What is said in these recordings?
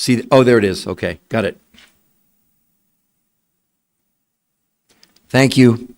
See, oh, there it is. Okay, got it. Thank you.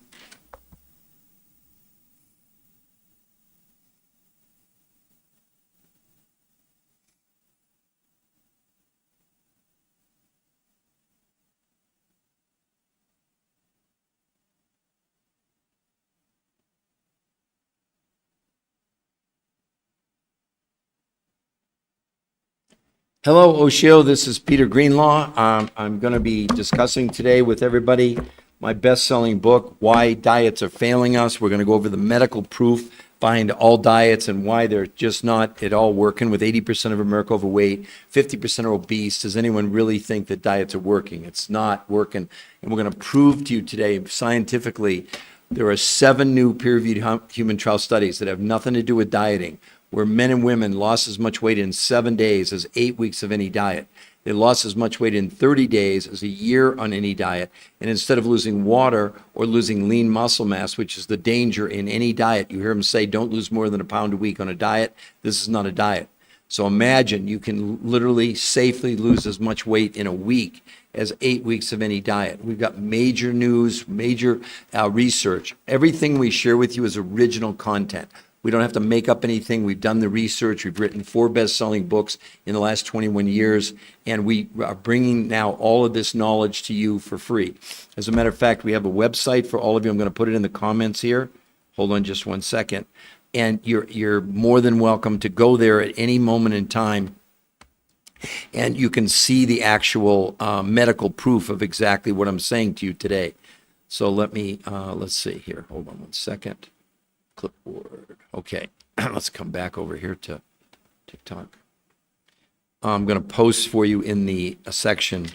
Hello, Oshio. This is Peter Greenlaw. I'm going to be discussing today with everybody my best-selling book, Why Diets Are Failing Us. We're going to go over the medical proof behind all diets and why they're just not at all working, with 80% of America overweight, 50% are obese. Does anyone really think that diets are working? It's not working. And we're going to prove to you today scientifically there are 7 new peer-reviewed human trial studies that have nothing to do with dieting, where men and women lost as much weight in 7 days as 8 weeks of any diet. They lost as much weight in 30 days as a year on any diet. And instead of losing water or losing lean muscle mass, which is the danger in any diet, you hear them say, don't lose more than a pound a week on a diet. This is not a diet. So imagine you can literally safely lose as much weight in a week as 8 weeks of any diet. We've got major news, major research. Everything we share with you is original content. We don't have to make up anything. We've done the research. We've written 4 best-selling books in the last 21 years, and we are bringing now all of this knowledge to you for free. As a matter of fact, we have a website for all of you. I'm going to put it in the comments here. Hold on just one second. And you're more than welcome to go there at any moment in time, and you can see the actual medical proof of exactly what I'm saying to you today. So let's see here. Hold on one second. Clipboard. Okay, let's come back over here to TikTok. I'm going to post for you in the section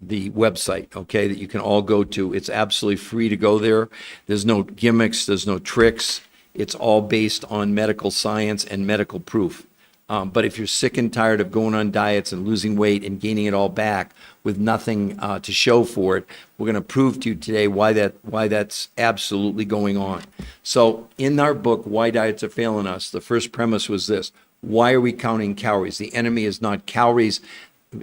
the website, okay, that you can all go to. It's absolutely free to go there. There's no gimmicks. There's no tricks. It's all based on medical science and medical proof. But if you're sick and tired of going on diets and losing weight and gaining it all back with nothing to show for it, we're going to prove to you today why that's absolutely going on. So in our book, Why Diets Are Failing Us, the first premise was this: why are we counting calories? The enemy is not calories.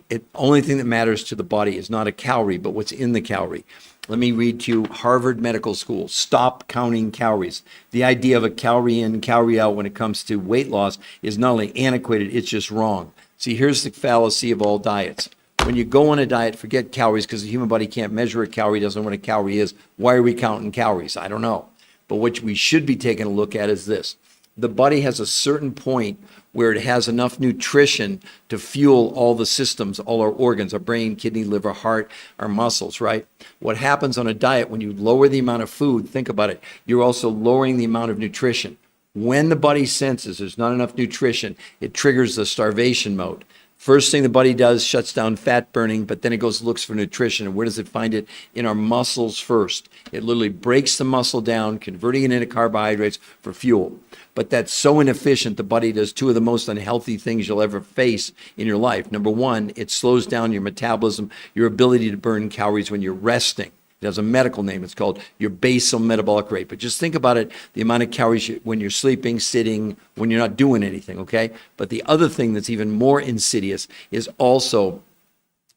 The only thing that matters to the body is not a calorie, but what's in the calorie. Let me read to you Harvard Medical School. Stop counting calories. The idea of a calorie in, calorie out when it comes to weight loss is not only antiquated, it's just wrong. See, here's the fallacy of all diets. When you go on a diet, forget calories, because the human body can't measure a calorie, doesn't know what a calorie is. Why are we counting calories? I don't know. But what we should be taking a look at is this. The body has a certain point where it has enough nutrition to fuel all the systems, all our organs, our brain, kidney, liver, heart, our muscles, right? What happens on a diet when you lower the amount of food, think about it, you're also lowering the amount of nutrition. When the body senses there's not enough nutrition, it triggers the starvation mode. First thing the body does, shuts down fat burning, but then it goes looks for nutrition. And where does it find it? In our muscles first. It literally breaks the muscle down, converting it into carbohydrates for fuel. But that's so inefficient, the body does 2 of the most unhealthy things you'll ever face in your life. Number 1, it slows down your metabolism, your ability to burn calories when you're resting. It has a medical name. It's called your basal metabolic rate. But just think about it, the amount of calories when you're sleeping, sitting, when you're not doing anything, okay? But the other thing that's even more insidious is also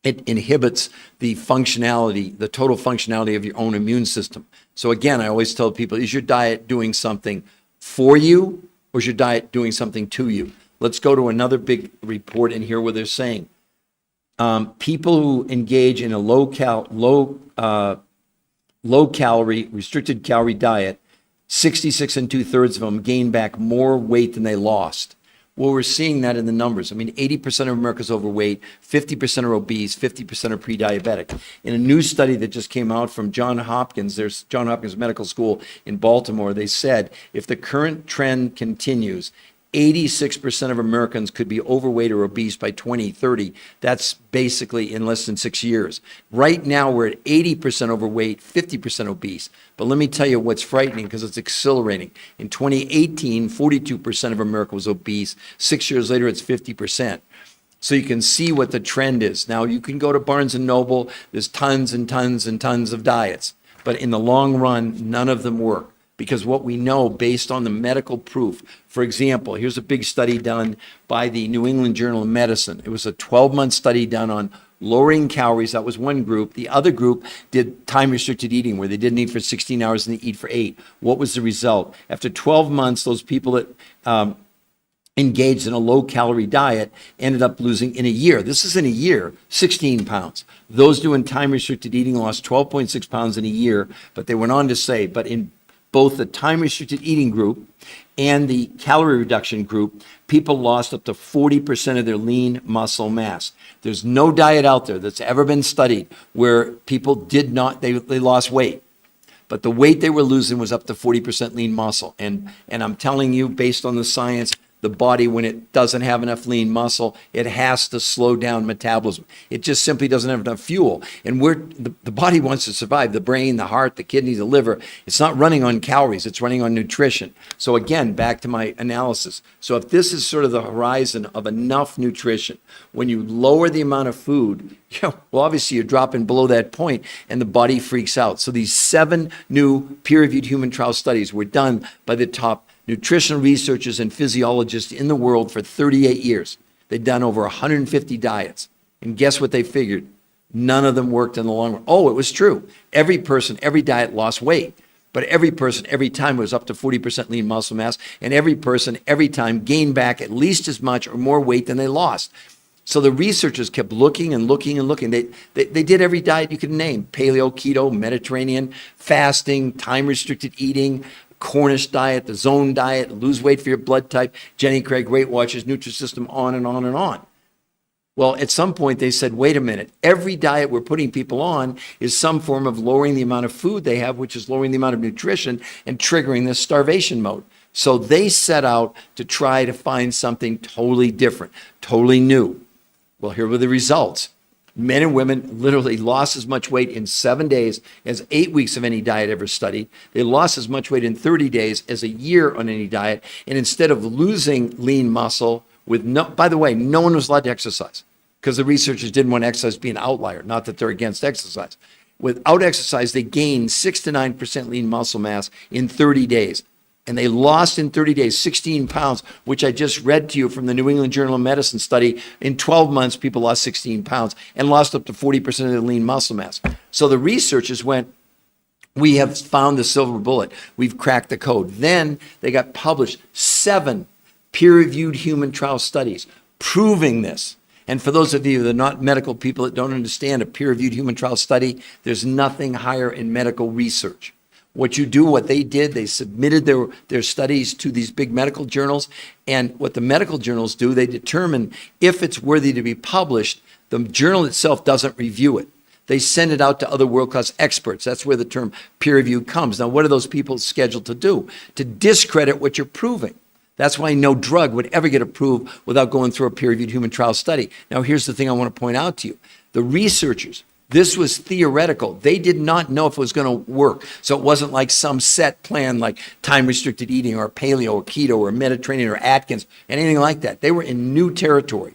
it inhibits the functionality, the total functionality of your own immune system. So again, I always tell people, is your diet doing something for you, or is your diet doing something to you? Let's go to another big report in here where they're saying people who engage in a low calorie, restricted calorie diet, 66 2/3 of them gain back more weight than they lost. Well, we're seeing that in the numbers. I mean, 80% of America's overweight, 50% are obese, 50% are pre-diabetic. In a new study that just came out from Johns Hopkins Medical School in Baltimore, they said if the current trend continues, 86% of Americans could be overweight or obese by 2030. That's basically in less than 6 years. Right now, we're at 80% overweight, 50% obese. But let me tell you what's frightening, because it's accelerating. In 2018, 42% of America was obese. 6 years later, it's 50%. So you can see what the trend is. Now, you can go to Barnes & Noble. There's tons and tons and tons of diets. But in the long run, none of them work. Because what we know based on the medical proof, for example, here's a big study done by the New England Journal of Medicine. It was a 12-month study done on lowering calories. That was one group. The other group did time-restricted eating, where they didn't eat for 16 hours and they eat for 8. What was the result? After 12 months, those people that engaged in a low-calorie diet ended up losing, in a year, this is in a year, 16 pounds. Those doing time-restricted eating lost 12.6 pounds in a year, but they went on to say, but in both the time-restricted eating group and the calorie reduction group, people lost up to 40% of their lean muscle mass. There's no diet out there that's ever been studied where people did not, they lost weight. But the weight they were losing was up to 40% lean muscle. And I'm telling you, based on the science, the body, when it doesn't have enough lean muscle, it has to slow down metabolism. It just simply doesn't have enough fuel. And the body wants to survive. The brain, the heart, the kidney, the liver, it's not running on calories, it's running on nutrition. So again, back to my analysis. So if this is sort of the horizon of enough nutrition, when you lower the amount of food, well, obviously you're dropping below that point and the body freaks out. So these 7 new peer-reviewed human trial studies were done by the top nutritional researchers and physiologists in the world for 38 years. They'd done over 150 diets. And guess what they figured? None of them worked in the long run. Oh, it was true. Every person, every diet lost weight. But every person, every time, was up to 40% lean muscle mass. And every person, every time, gained back at least as much or more weight than they lost. So the researchers kept looking and looking and looking. They did every diet you could name: paleo, keto, Mediterranean, fasting, time-restricted eating, Cornish diet, the zone diet, lose weight for your blood type, Jenny Craig, Weight Watchers, Nutrisystem, on and on and on. Well, at some point they said, wait a minute, every diet we're putting people on is some form of lowering the amount of food they have, which is lowering the amount of nutrition and triggering this starvation mode. So they set out to try to find something totally different, totally new. Well, here were the results. Men and women literally lost as much weight in 7 days as 8 weeks of any diet ever studied. They lost as much weight in 30 days as a year on any diet. And instead of losing lean muscle with by the way, no one was allowed to exercise because the researchers didn't want exercise to be an outlier, not that they're against exercise. Without exercise, they gained 6 to 9% lean muscle mass in 30 days. And they lost in 30 days 16 pounds, which I just read to you from the New England Journal of Medicine study. In 12 months, people lost 16 pounds and lost up to 40% of their lean muscle mass. So the researchers went, we have found the silver bullet. We've cracked the code. Then they got published 7 peer-reviewed human trial studies proving this. And for those of you that are not medical people that don't understand a peer-reviewed human trial study, there's nothing higher in medical research. What you do, what they did, they submitted their studies to these big medical journals. And what the medical journals do, they determine if it's worthy to be published. The journal itself doesn't review it. They send it out to other world-class experts. That's where the term peer review comes. Now, what are those people scheduled to do? To discredit what you're proving. That's why no drug would ever get approved without going through a peer-reviewed human trial study. Now, here's the thing I want to point out to you. The researchers, this was theoretical. They did not know if it was going to work. So it wasn't like some set plan like time-restricted eating or paleo or keto or Mediterranean or Atkins, anything like that. They were in new territory.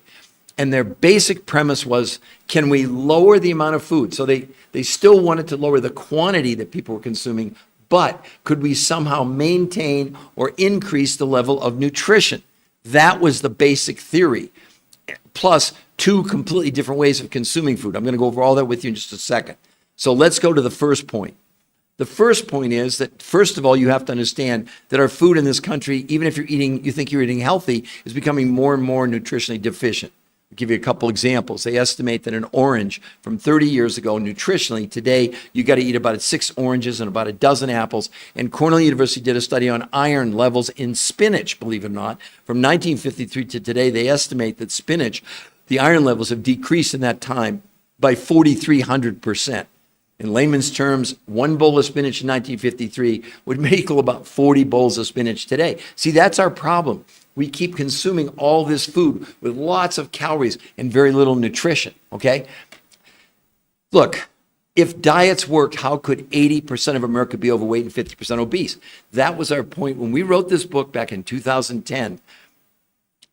And their basic premise was, can we lower the amount of food? So they still wanted to lower the quantity that people were consuming, but could we somehow maintain or increase the level of nutrition? That was the basic theory. Plus 2 completely different ways of consuming food. I'm going to go over all that with you in just a second. So let's go to the first point. The first point is that, first of all, you have to understand that our food in this country, even if you think you're eating healthy, is becoming more and more nutritionally deficient. I'll give you a couple examples. They estimate that an orange from 30 years ago, nutritionally, today, you got to eat about 6 oranges and about a dozen apples. And Cornell University did a study on iron levels in spinach, believe it or not. From 1953 to today, they estimate that spinach, the iron levels have decreased in that time by 4,300%. In layman's terms, 1 bowl of spinach in 1953 would equal about 40 bowls of spinach today. See, that's our problem. We keep consuming all this food with lots of calories and very little nutrition, okay? Look, if diets worked, how could 80% of America be overweight and 50% obese? That was our point when we wrote this book back in 2010. In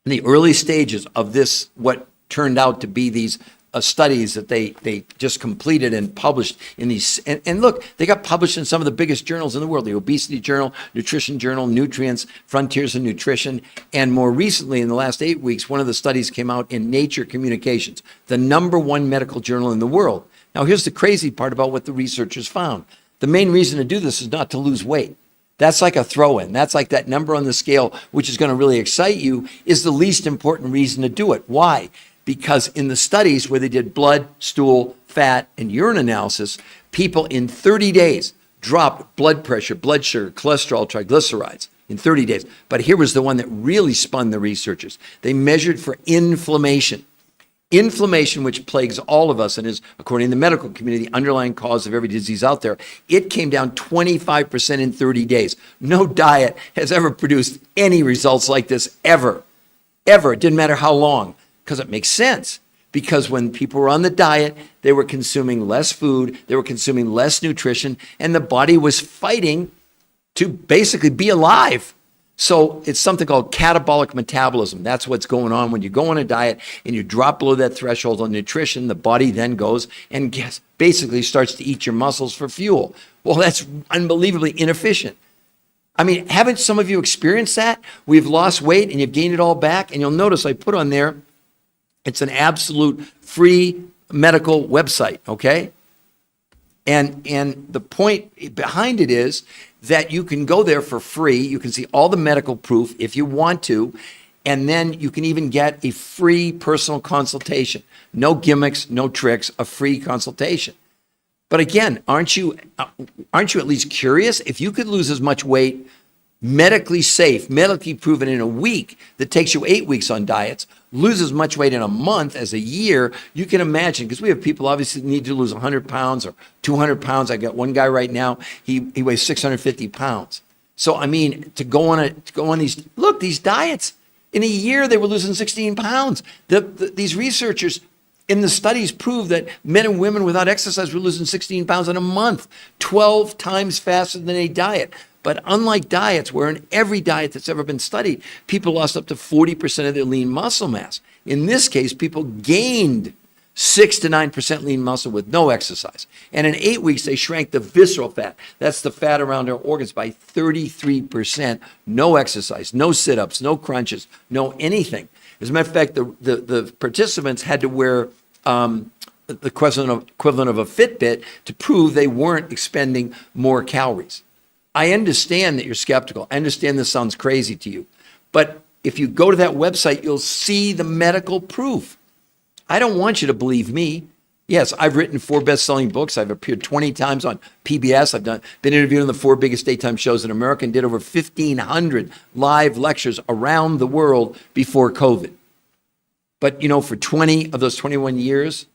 the early stages of this, what turned out to be these studies that they just completed and published in these. And look, they got published in some of the biggest journals in the world, the Obesity Journal, Nutrition Journal, Nutrients, Frontiers in Nutrition. And more recently, in the last 8 weeks, one of the studies came out in Nature Communications, the #1 medical journal in the world. Now, here's the crazy part about what the researchers found. The main reason to do this is not to lose weight. That's like a throw-in. That's like that number on the scale, which is going to really excite you, is the least important reason to do it. Why? Because in the studies where they did blood, stool, fat, and urine analysis, people in 30 days dropped blood pressure, blood sugar, cholesterol, triglycerides in 30 days. But here was the one that really spun the researchers. They measured for inflammation. Inflammation, which plagues all of us and is, according to the medical community, the underlying cause of every disease out there, it came down 25% in 30 days. No diet has ever produced any results like this, ever. Ever. It didn't matter how long, because it makes sense. Because when people were on the diet, they were consuming less food, they were consuming less nutrition, and the body was fighting to basically be alive. So it's something called catabolic metabolism. That's what's going on when you go on a diet and you drop below that threshold on nutrition. The body then goes and basically starts to eat your muscles for fuel. Well, that's unbelievably inefficient. I mean, haven't some of you experienced that? We've lost weight and you've gained it all back. And you'll notice I put on there, it's an absolute free medical website, okay? And the point behind it is that you can go there for free. You can see all the medical proof if you want to. And then you can even get a free personal consultation. No gimmicks, no tricks, a free consultation. But again, aren't you at least curious? If you could lose as much weight, medically safe, medically proven in a week, that takes you 8 weeks on diets, lose as much weight in a month as a year, you can imagine, because we have people obviously need to lose 100 pounds or 200 pounds. I got one guy right now, he weighs 650 pounds. So, I mean, to go on these diets, in a year they were losing 16 pounds. These researchers in the studies prove that men and women without exercise were losing 16 pounds in a month, 12 times faster than a diet. But unlike diets, where in every diet that's ever been studied, people lost up to 40% of their lean muscle mass. In this case, people gained 6 to 9% lean muscle with no exercise. And in 8 weeks, they shrank the visceral fat. That's the fat around our organs by 33%. No exercise, no sit-ups, no crunches, no anything. As a matter of fact, the participants had to wear the equivalent of a Fitbit to prove they weren't expending more calories. I understand that you're skeptical. I understand this sounds crazy to you. But if you go to that website, you'll see the medical proof. I don't want you to believe me. Yes, I've written 4 best-selling books. I've appeared 20 times on PBS. I've been interviewed on the 4 biggest daytime shows in America and did over 1,500 live lectures around the world before COVID. But, you know, for 20 of those 21 years,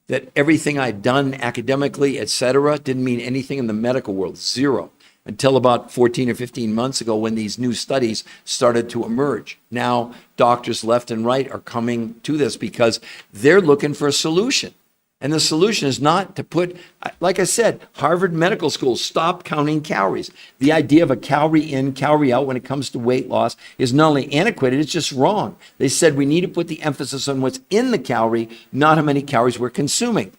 that everything I'd done academically, et cetera, didn't mean anything in the medical world, zero. Until about 14 or 15 months ago when these new studies started to emerge. Now, doctors left and right are coming to this because they're looking for a solution. And the solution is not to put, like I said, Harvard Medical School stopped counting calories. The idea of a calorie in, calorie out when it comes to weight loss is not only antiquated, it's just wrong. They said we need to put the emphasis on what's in the calorie, not how many calories we're consuming.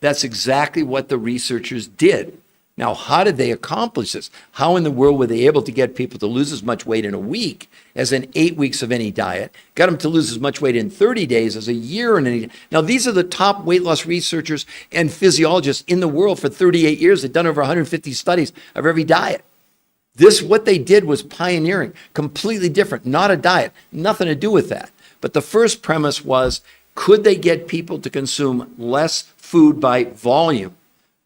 That's exactly what the researchers did. Now, how did they accomplish this? How in the world were they able to get people to lose as much weight in a week as in 8 weeks of any diet, got them to lose as much weight in 30 days as a year in any? Now, these are the top weight loss researchers and physiologists in the world for 38 years. They've done over 150 studies of every diet. What they did was pioneering, completely different, not a diet, nothing to do with that. But the first premise was, could they get people to consume less food by volume,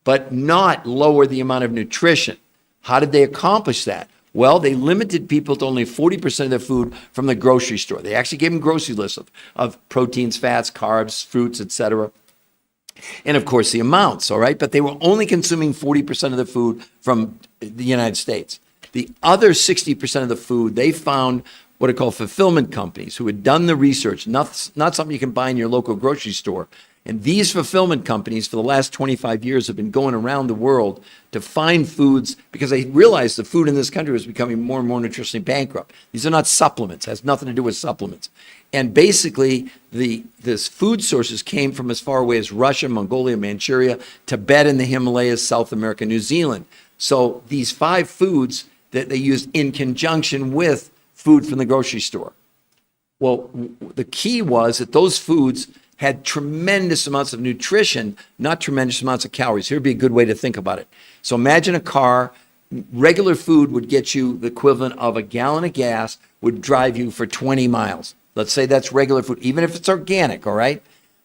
but not lower the amount of nutrition? How did they accomplish that? Well, they limited people to only 40% of their food from the grocery store. They actually gave them grocery lists of proteins, fats, carbs, fruits, etc. And of course the amounts, all right? But they were only consuming 40% of the food from the United States. The other 60% of the food, they found what are called fulfillment companies who had done the research, not something you can buy in your local grocery store. And these fulfillment companies for the last 25 years have been going around the world to find foods because they realized the food in this country was becoming more and more nutritionally bankrupt. These are not supplements. It has nothing to do with supplements. And basically, this food sources came from as far away as Russia, Mongolia, Manchuria, Tibet in the Himalayas, South America, New Zealand. So these 5 foods that they used in conjunction with food from the grocery store. Well, the key was that those foods had tremendous amounts of nutrition, not tremendous amounts of calories. Here would be a good way to think about it. So imagine a car. Regular food would get you the equivalent of a gallon of gas, would drive you for 20 miles. Let's say that's regular food, even if it's organic, all right?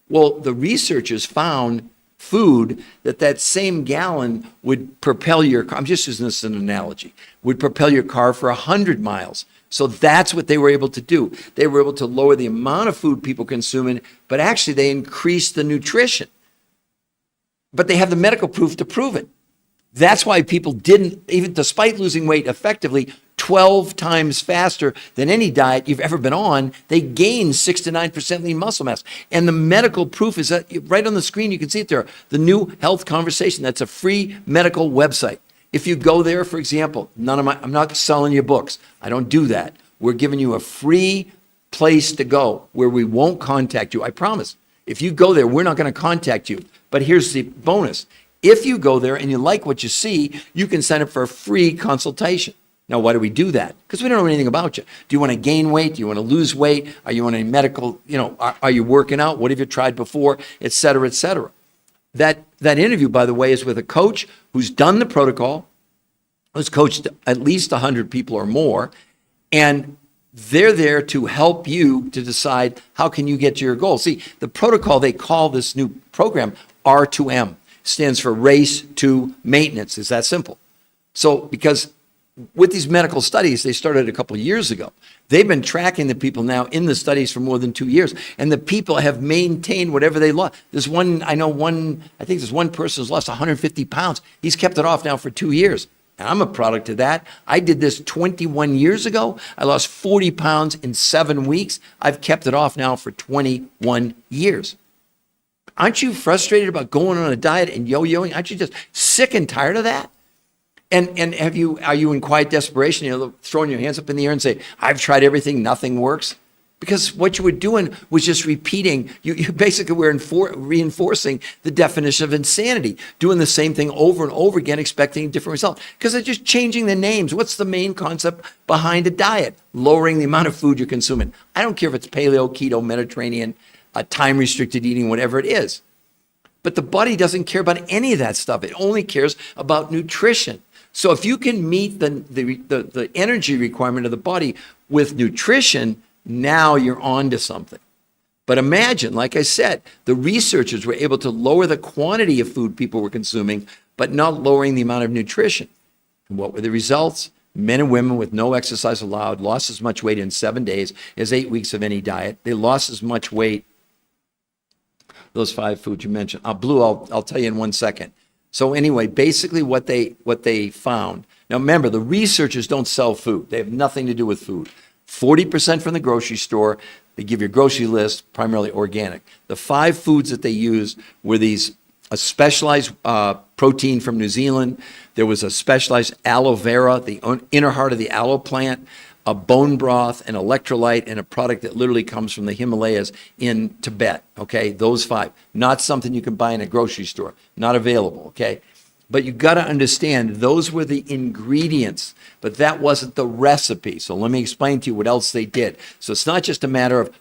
Well, the researchers found food that same gallon would propel your car. I'm just using this as an analogy. Would propel your car for 100 miles. So that's what they were able to do. They were able to lower the amount of food people consuming, but actually they increased the nutrition. But they have the medical proof to prove it. That's why people didn't, even despite losing weight effectively 12 times faster than any diet you've ever been on, they gained 6 to 9% lean muscle mass. And the medical proof is that right on the screen, you can see it there. The New Health Conversation, that's a free medical website. If you go there, for example, I'm not selling you books. I don't do that. We're giving you a free place to go where we won't contact you. I promise. If you go there, we're not going to contact you. But here's the bonus. If you go there and you like what you see, you can sign up for a free consultation. Now, why do we do that? Because we don't know anything about you. Do you want to gain weight? Do you want to lose weight? Are you on a medical, are you working out? What have you tried before? Et cetera, et cetera. That interview, by the way, is with a coach who's done the protocol, who's coached at least 100 people or more, and they're there to help you to decide how can you get to your goal. See, the protocol, they call this new program R2M, stands for race to maintenance. It's that simple. So because with these medical studies, they started a couple of years ago. They've been tracking the people now in the studies for more than 2 years, and the people have maintained whatever they lost. I think there's one person who's lost 150 pounds. He's kept it off now for 2 years. And I'm a product of that. I did this 21 years ago. I lost 40 pounds in 7 weeks. I've kept it off now for 21 years. Aren't you frustrated about going on a diet and yo-yoing? Aren't you just sick and tired of that? And are you in quiet desperation, throwing your hands up in the air and say, I've tried everything, nothing works? Because what you were doing was just repeating, you basically were reinforcing the definition of insanity, doing the same thing over and over again, expecting a different result. Because they're just changing the names. What's the main concept behind a diet? Lowering the amount of food you're consuming. I don't care if it's paleo, keto, Mediterranean, time-restricted eating, whatever it is. But the body doesn't care about any of that stuff. It only cares about nutrition. So if you can meet the energy requirement of the body with nutrition, now you're on to something. But imagine, like I said, the researchers were able to lower the quantity of food people were consuming, but not lowering the amount of nutrition. And what were the results? Men and women with no exercise allowed lost as much weight in 7 days as 8 weeks of any diet. They lost as much weight, those 5 foods you mentioned. Blue, I'll tell you in 1 second. So anyway, basically what they found. Now remember, the researchers don't sell food. They have nothing to do with food. 40% from the grocery store. They give you a grocery list, primarily organic. The 5 foods that they used were a specialized protein from New Zealand. There was a specialized aloe vera, the inner heart of the aloe plant, a bone broth, an electrolyte, and a product that literally comes from the Himalayas in Tibet, okay? Those 5. Not something you can buy in a grocery store. Not available, okay? But you got to understand, those were the ingredients, but that wasn't the recipe. So let me explain to you what else they did. So it's not just a matter of,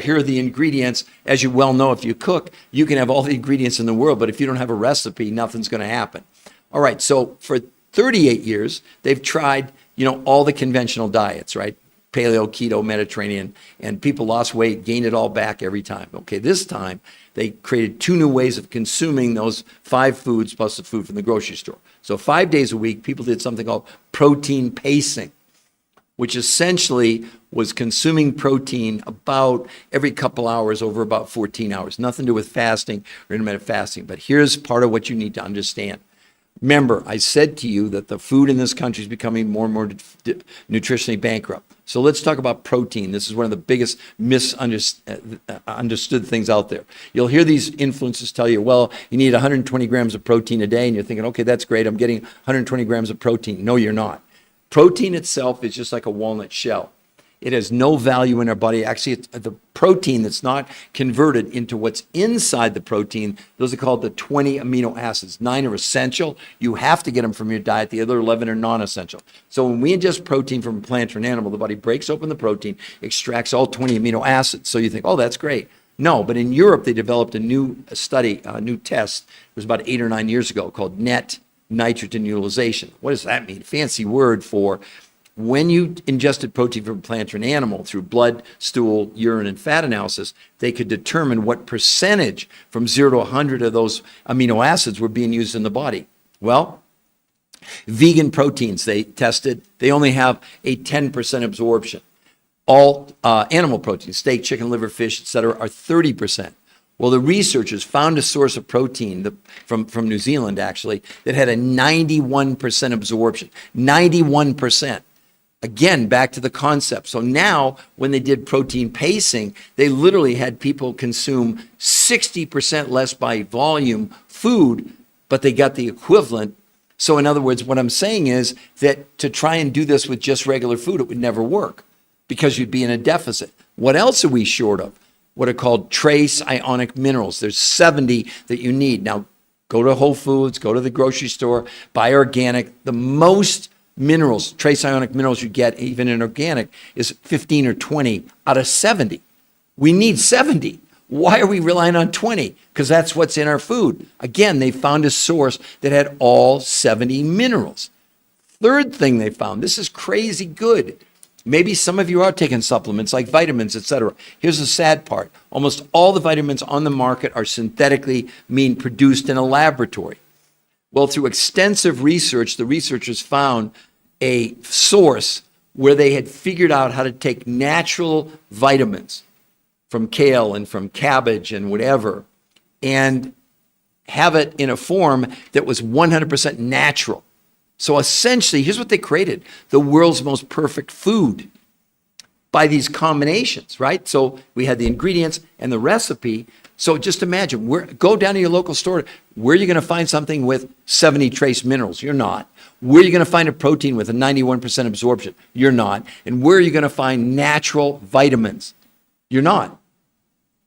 here are the ingredients. As you well know, if you cook, you can have all the ingredients in the world, but if you don't have a recipe, nothing's going to happen. All right, so for 38 years, they've tried all the conventional diets, right? Paleo, keto, Mediterranean, and people lost weight, gained it all back every time. Okay, this time they created 2 new ways of consuming those 5 foods plus the food from the grocery store. So 5 days a week, people did something called protein pacing, which essentially was consuming protein about every couple hours over about 14 hours. Nothing to do with fasting or intermittent fasting. But here's part of what you need to understand. Remember, I said to you that the food in this country is becoming more and more nutritionally bankrupt. So let's talk about protein. This is one of the biggest misunderstood things out there. You'll hear these influencers tell you, well, you need 120 grams of protein a day, and you're thinking, okay, that's great. I'm getting 120 grams of protein. No, you're not. Protein itself is just like a walnut shell. It has no value in our body. Actually, it's the protein that's not converted into what's inside the protein. Those are called the 20 amino acids. 9 are essential. You have to get them from your diet. The other 11 are non-essential. So when we ingest protein from a plant or an animal, the body breaks open the protein, extracts all 20 amino acids. So you think, oh, that's great. No, but in Europe, they developed a new study, a new test. It was about 8 or 9 years ago called net nitrogen utilization. What does that mean? Fancy word for when you ingested protein from a plant or an animal through blood, stool, urine, and fat analysis, they could determine what percentage from 0 to 100 of those amino acids were being used in the body. Well, vegan proteins they tested, they only have a 10% absorption. All animal proteins, steak, chicken, liver, fish, etc., are 30%. Well, the researchers found a source of protein from New Zealand, actually, that had a 91% absorption. 91%. Again, back to the concept. So now, when they did protein pacing, they literally had people consume 60% less by volume food, but they got the equivalent. So in other words, what I'm saying is that to try and do this with just regular food, it would never work because you'd be in a deficit. What else are we short of? What are called trace ionic minerals. There's 70 that you need. Now, go to Whole Foods, go to the grocery store, buy organic. The most minerals, trace ionic minerals you get, even in organic, is 15 or 20 out of 70. We need 70. Why are we relying on 20? Because that's what's in our food. Again, they found a source that had all 70 minerals. Third thing they found, this is crazy good. Maybe some of you are taking supplements like vitamins, etc. Here's the sad part. Almost all the vitamins on the market are synthetically produced in a laboratory. Well, through extensive research, the researchers found a source where they had figured out how to take natural vitamins from kale and from cabbage and whatever and have it in a form that was 100% natural. So essentially, here's what they created: the world's most perfect food by these combinations, right? So we had the ingredients and the recipe. So just imagine, go down to your local store. Where are you going to find something with 70 trace minerals? You're not. Where are you going to find a protein with a 91% absorption? You're not. And where are you going to find natural vitamins? You're not.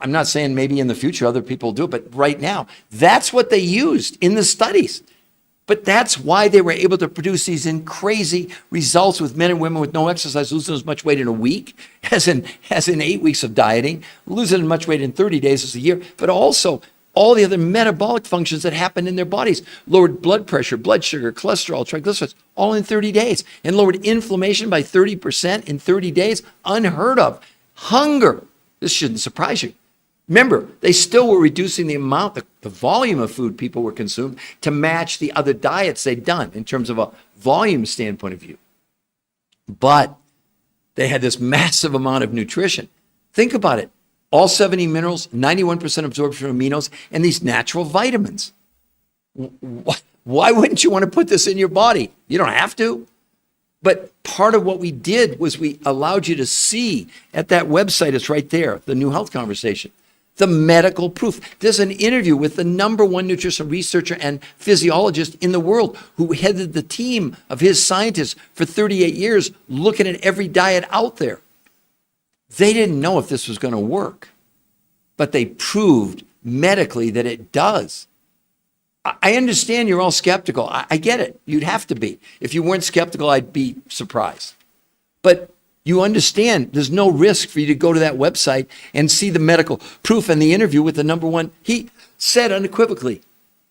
I'm not saying maybe in the future other people do it, but right now, that's what they used in the studies. But that's why they were able to produce these crazy results with men and women with no exercise, losing as much weight in a week as in 8 weeks of dieting, losing as much weight in 30 days as a year, but also all the other metabolic functions that happen in their bodies. Lowered blood pressure, blood sugar, cholesterol, triglycerides, all in 30 days. And lowered inflammation by 30% in 30 days, unheard of. Hunger, this shouldn't surprise you. Remember, they still were reducing the amount, the volume of food people were consuming to match the other diets they'd done in terms of a volume standpoint of view. But they had this massive amount of nutrition. Think about it. All 70 minerals, 91% absorption of aminos, and these natural vitamins. Why wouldn't you want to put this in your body? You don't have to. But part of what we did was we allowed you to see at that website, it's right there, the New Health Conversation, the medical proof. There's an interview with the #1 nutrition researcher and physiologist in the world who headed the team of his scientists for 38 years looking at every diet out there. They didn't know if this was going to work, but they proved medically that it does. I understand you're all skeptical. I get it. You'd have to be. If you weren't skeptical, I'd be surprised. But you understand there's no risk for you to go to that website and see the medical proof and the interview with the #1. He said unequivocally,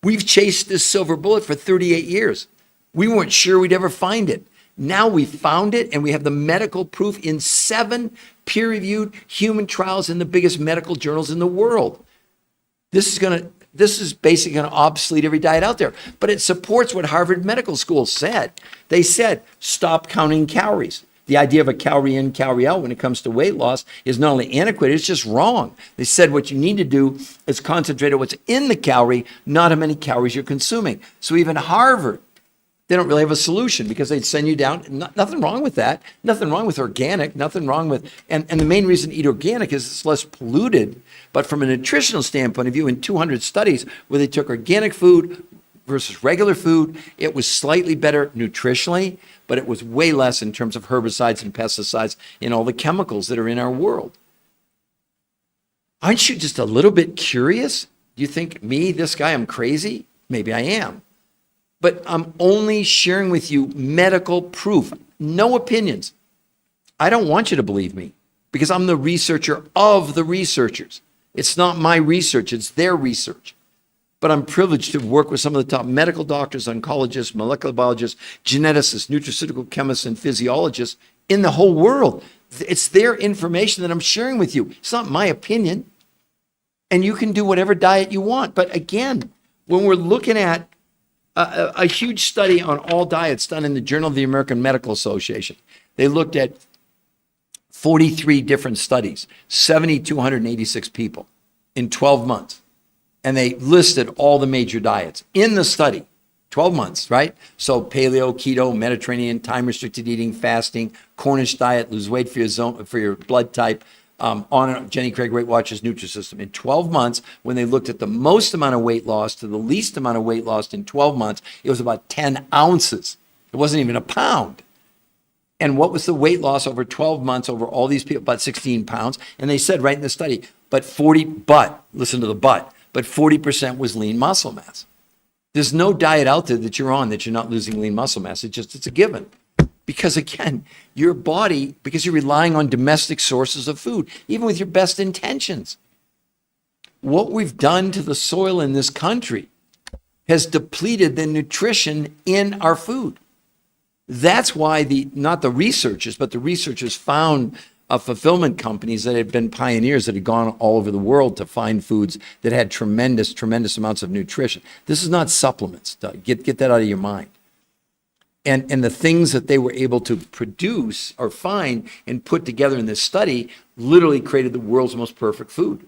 we've chased this silver bullet for 38 years. We weren't sure we'd ever find it. Now we found it, and we have the medical proof in 7 peer-reviewed human trials in the biggest medical journals in the world. This is basically going to obsolete every diet out there, but it supports what Harvard Medical School said. They said, stop counting calories. the idea of a calorie in, calorie out when it comes to weight loss is not only antiquated, it's just wrong. They said what you need to do is concentrate on what's in the calorie, not how many calories you're consuming. So even Harvard, they don't really have a solution because they'd send you down. Nothing wrong with that. Nothing wrong with organic. Nothing wrong with, and the main reason to eat organic is it's less polluted. But from a nutritional standpoint of view, in 200 studies where they took organic food versus regular food, it was slightly better nutritionally, but it was way less in terms of herbicides and pesticides and all the chemicals that are in our world. Aren't you just a little bit curious? Do you think me, this guy, I'm crazy? Maybe I am. But I'm only sharing with you medical proof, no opinions. I don't want you to believe me because I'm the researcher of the researchers. It's not my research, it's their research. But I'm privileged to work with some of the top medical doctors, oncologists, molecular biologists, geneticists, nutraceutical chemists, and physiologists in the whole world. It's their information that I'm sharing with you. It's not my opinion. And you can do whatever diet you want. But again, when we're looking at a huge study on all diets done in the Journal of the American Medical Association, they looked at 43 different studies, 7,286 people in 12 months. And they listed all the major diets in the study, 12 months, right? So paleo, keto, Mediterranean, time-restricted eating, fasting, Cornish diet, lose weight for your blood type, on Jenny Craig Weight Watchers Nutrisystem. In 12 months, when they looked at the most amount of weight loss to the least amount of weight loss in 12 months, it was about 10 ounces. It wasn't even a pound. And what was the weight loss over 12 months over all these people? About 16 pounds. And they said right in the study, listen to the but 40% was lean muscle mass. There's no diet out there that you're on that you're not losing lean muscle mass. It's a given. Because again, your body, because you're relying on domestic sources of food, even with your best intentions. What we've done to the soil in this country has depleted the nutrition in our food. That's why not the researchers, but the researchers found fulfillment companies that had been pioneers that had gone all over the world to find foods that had tremendous amounts of nutrition. This is not supplements. Get that out of your mind. And the things that they were able to produce or find and put together in this study literally created the world's most perfect food.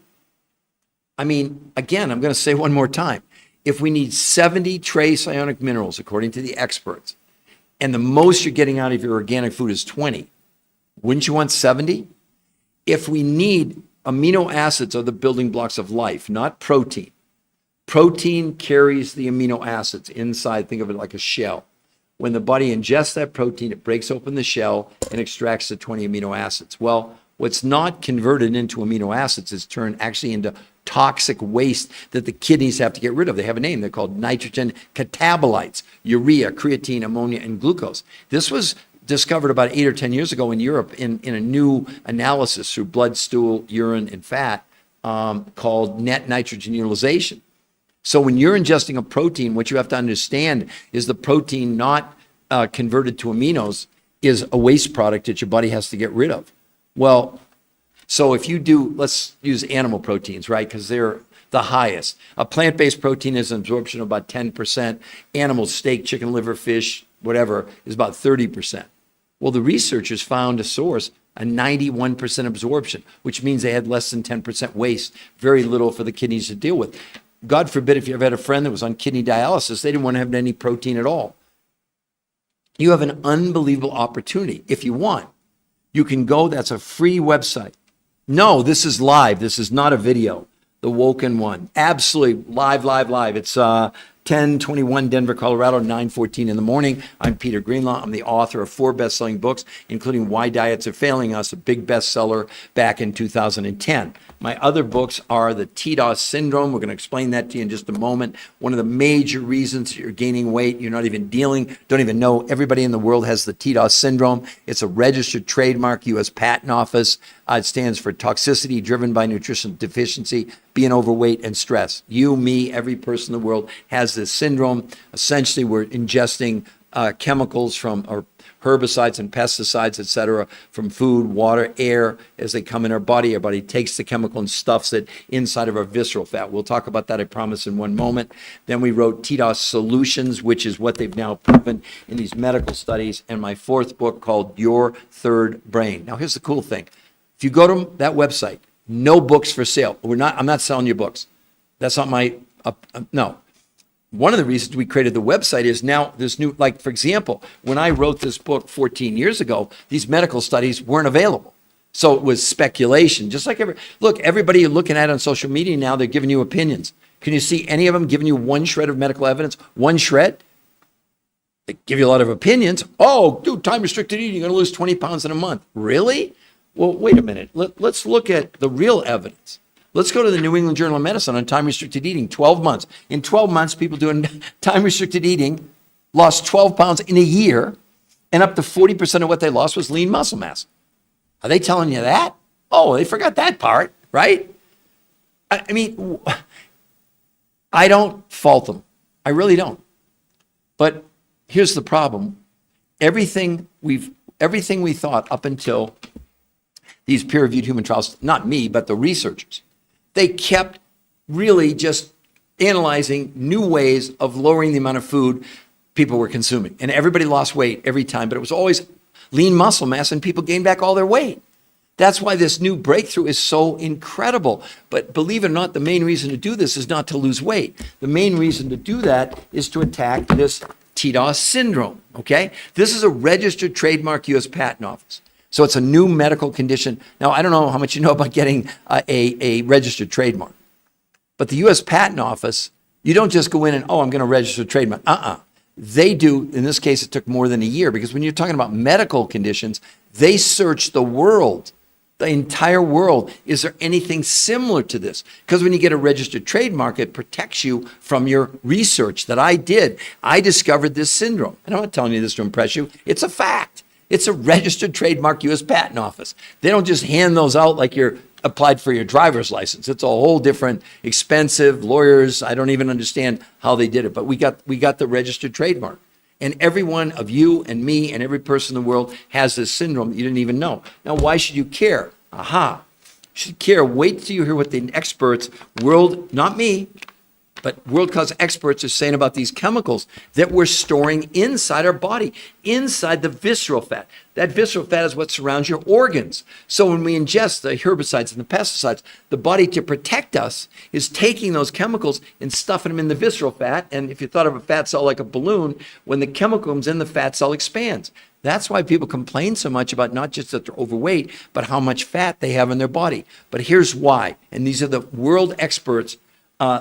I mean, again, I'm going to say one more time. If we need 70 trace ionic minerals, according to the experts, and the most you're getting out of your organic food is 20, wouldn't you want 70? If we need amino acids are the building blocks of life, not protein. Protein carries the amino acids inside. Think of it like a shell. When the body ingests that protein, it breaks open the shell and extracts the 20 amino acids. Well, what's not converted into amino acids is turned actually into toxic waste that the kidneys have to get rid of. They have a name. They're called nitrogen catabolites, urea, creatine, ammonia, and glucose. This was discovered about 8 or 10 years ago in Europe in a new analysis through blood, stool, urine, and fat called net nitrogen utilization. So when you're ingesting a protein, what you have to understand is the protein not converted to aminos is a waste product that your body has to get rid of. Well, so if you do, let's use animal proteins, right? Because they're the highest. A plant-based protein is an absorption of about 10%. Animal, steak, chicken, liver, fish, whatever, is about 30%. Well, the researchers found a source, a 91% absorption, which means they had less than 10% waste, very little for the kidneys to deal with. God forbid if you ever had a friend that was on kidney dialysis, they didn't want to have any protein at all. You have an unbelievable opportunity. If you want, you can go, that's a free website. No, this is live. This is not a video, the Woken one. Absolutely live. It's 1021 Denver, Colorado, 9:14 in the morning. I'm Peter Greenlaw. I'm the author of 4 best-selling books, including Why Diets Are Failing Us, a big bestseller back in 2010. My other books are the TDOS syndrome. We're going to explain that to you in just a moment. One of the major reasons you're gaining weight, you're not even don't even know everybody in the world has the TDOS syndrome. It's a registered trademark, U.S. Patent Office. It stands for toxicity driven by nutritional deficiency, being overweight, and stress. You, me, every person in the world has this syndrome. Essentially, we're ingesting chemicals from, or herbicides and pesticides, et cetera, from food, water, air, as they come in our body. Our body takes the chemical and stuffs it inside of our visceral fat. We'll talk about that, I promise, in one moment. Then we wrote TDOS Solutions, which is what they've now proven in these medical studies, and my fourth book called Your Third Brain. Now, here's the cool thing. If you go to that website, no books for sale. I'm not selling you books. That's not my, no. One of the reasons we created the website is now this new, like, for example, when I wrote this book 14 years ago, these medical studies weren't available. So it was speculation, just like everybody you're looking at on social media now, they're giving you opinions. Can you see any of them giving you one shred of medical evidence? One shred? They give you a lot of opinions. Oh, dude, time-restricted eating, you're going to lose 20 pounds in a month. Really? Well, wait a minute. Let's look at the real evidence. Let's go to the New England Journal of Medicine on time-restricted eating, 12 months. In 12 months, people doing time-restricted eating lost 12 pounds in a year, and up to 40% of what they lost was lean muscle mass. Are they telling you that? Oh, they forgot that part, right? I mean, I don't fault them. I really don't. But here's the problem. Everything we thought up until these peer-reviewed human trials, not me, but the researchers, they kept really just analyzing new ways of lowering the amount of food people were consuming. And everybody lost weight every time, but it was always lean muscle mass, and people gained back all their weight. That's why this new breakthrough is so incredible. But believe it or not, the main reason to do this is not to lose weight. The main reason to do that is to attack this TDOS syndrome, okay? This is a registered trademark U.S. Patent Office. So it's a new medical condition. Now, I don't know how much you know about getting a registered trademark, but the U.S. Patent Office, you don't just go in and, I'm going to register a trademark. They do. In this case, it took more than a year, because when you're talking about medical conditions, they search the world, the entire world. Is there anything similar to this? Because when you get a registered trademark, it protects you from your research that I did. I discovered this syndrome. And I'm not telling you this to impress you. It's a fact. It's a registered trademark U.S. Patent Office. They don't just hand those out like you're applied for your driver's license. It's a whole different, expensive, lawyers. I don't even understand how they did it, but we got the registered trademark. And every one of you and me and every person in the world has this syndrome that you didn't even know. Now, why should you care? You should care. Wait till you hear what the experts, not me, but world-class experts are saying about these chemicals that we're storing inside our body, inside the visceral fat. That visceral fat is what surrounds your organs. So when we ingest the herbicides and the pesticides, the body, to protect us, is taking those chemicals and stuffing them in the visceral fat. And if you thought of a fat cell like a balloon, when the chemical comes in, the fat cell expands. That's why people complain so much about not just that they're overweight, but how much fat they have in their body. But here's why, and these are the world experts.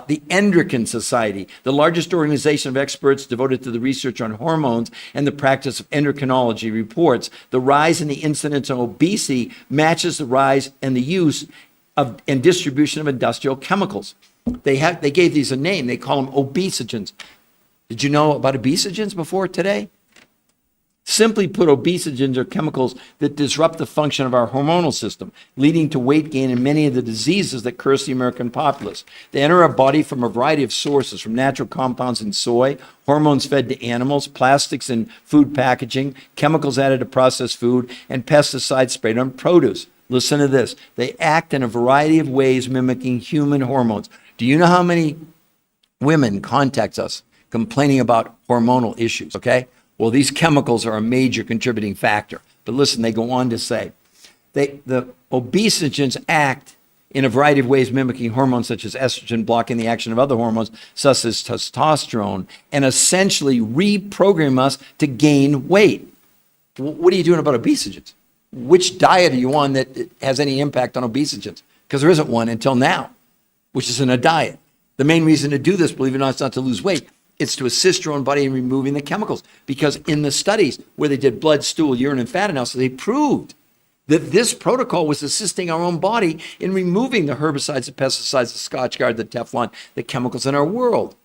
The Endocrine Society, the largest organization of experts devoted to the research on hormones and the practice of endocrinology, reports the rise in the incidence of obesity matches the rise and the use of and distribution of industrial chemicals. They gave these a name. They call them obesogens. Did you know about obesogens before today? Simply put, obesogens are chemicals that disrupt the function of our hormonal system, leading to weight gain and many of the diseases that curse the American populace. They enter our body from a variety of sources, from natural compounds in soy, hormones fed to animals, plastics in food packaging, chemicals added to processed food, and pesticides sprayed on produce. Listen to this. They act in a variety of ways mimicking human hormones. Do you know how many women contact us complaining about hormonal issues, okay? Well, these chemicals are a major contributing factor. But listen, they go on to say, the obesogens act in a variety of ways mimicking hormones such as estrogen, blocking the action of other hormones such as testosterone, and essentially reprogram us to gain weight. What are you doing about obesogens? Which diet are you on that has any impact on obesogens? Because there isn't one until now, which isn't a diet. The main reason to do this, believe it or not, is not to lose weight. It's to assist your own body in removing the chemicals. Because in the studies where they did blood, stool, urine, and fat analysis, they proved that this protocol was assisting our own body in removing the herbicides, the pesticides, the Scotchgard, the Teflon, the chemicals in our world.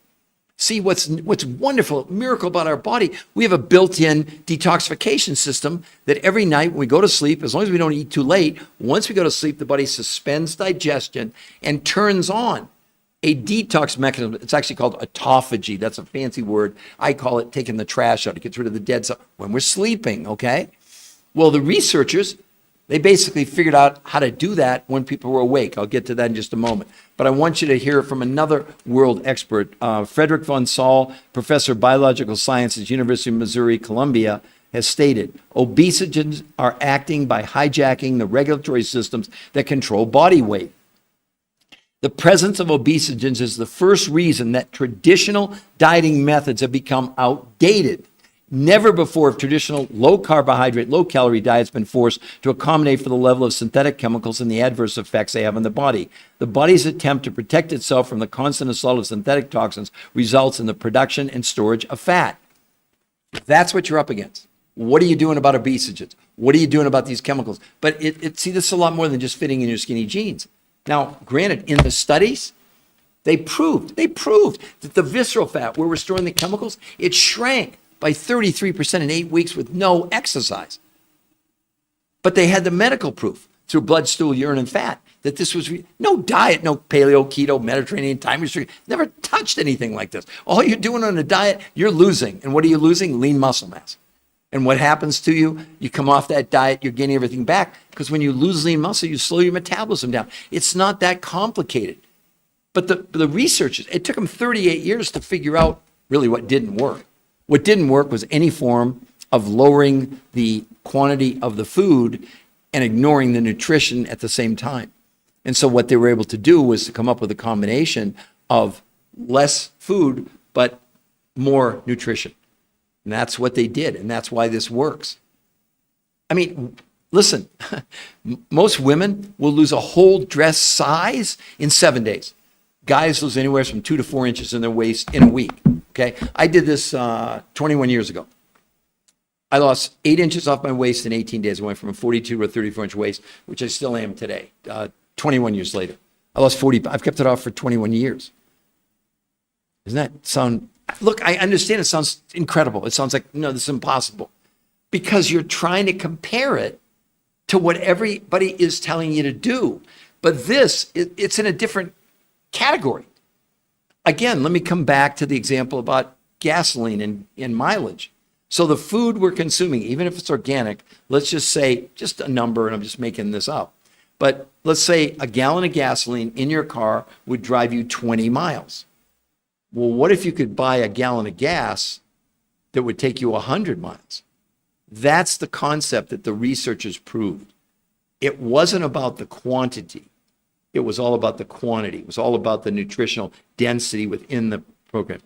See, what's wonderful, miracle about our body, we have a built-in detoxification system that every night when we go to sleep, as long as we don't eat too late, once we go to sleep, the body suspends digestion and turns on a detox mechanism. It's actually called autophagy. That's a fancy word. I call it taking the trash out. It gets rid of the dead stuff when we're sleeping, okay? Well, the researchers, they basically figured out how to do that when people were awake. I'll get to that in just a moment. But I want you to hear from another world expert, Frederick von Saal, professor of biological sciences, University of Missouri, Columbia, has stated, obesogens are acting by hijacking the regulatory systems that control body weight. The presence of obesogens is the first reason that traditional dieting methods have become outdated. Never before have traditional low-carbohydrate, low-calorie diets been forced to accommodate for the level of synthetic chemicals and the adverse effects they have on the body. The body's attempt to protect itself from the constant assault of synthetic toxins results in the production and storage of fat. That's what you're up against. What are you doing about obesogens? What are you doing about these chemicals? But see, this is a lot more than just fitting in your skinny jeans. Now, granted, in the studies, they proved that the visceral fat, where we're storing the chemicals, it shrank by 33% in 8 weeks with no exercise. But they had the medical proof through blood, stool, urine, and fat that this was no diet, no paleo, keto, Mediterranean, time restriction, never touched anything like this. All you're doing on a diet, you're losing. And what are you losing? Lean muscle mass. And what happens to you? You come off that diet, you're getting everything back, because when you lose lean muscle, you slow your metabolism down. It's not that complicated. But the researchers, it took them 38 years to figure out really what didn't work. What didn't work was any form of lowering the quantity of the food and ignoring the nutrition at the same time. And so what they were able to do was to come up with a combination of less food, but more nutrition. And that's what they did, and that's why this works. I mean, listen, most women will lose a whole dress size in 7 days. Guys lose anywhere from 2 to 4 inches in their waist in a week, okay? I did this 21 years ago. I lost 8 inches off my waist in 18 days. I went from a 42 to a 34-inch waist, which I still am today, 21 years later. I lost 40, I've kept it off for 21 years. Doesn't that sound... Look, I understand it sounds incredible. It sounds like, no, this is impossible. Because you're trying to compare it to what everybody is telling you to do. But this, it's in a different category. Again, let me come back to the example about gasoline and mileage. So the food we're consuming, even if it's organic, let's just say, just a number, and I'm just making this up. But let's say a gallon of gasoline in your car would drive you 20 miles. Well, what if you could buy a gallon of gas that would take you 100 miles? That's the concept that the researchers proved. It wasn't about the quantity. It was all about the quantity. It was all about the nutritional density within the program.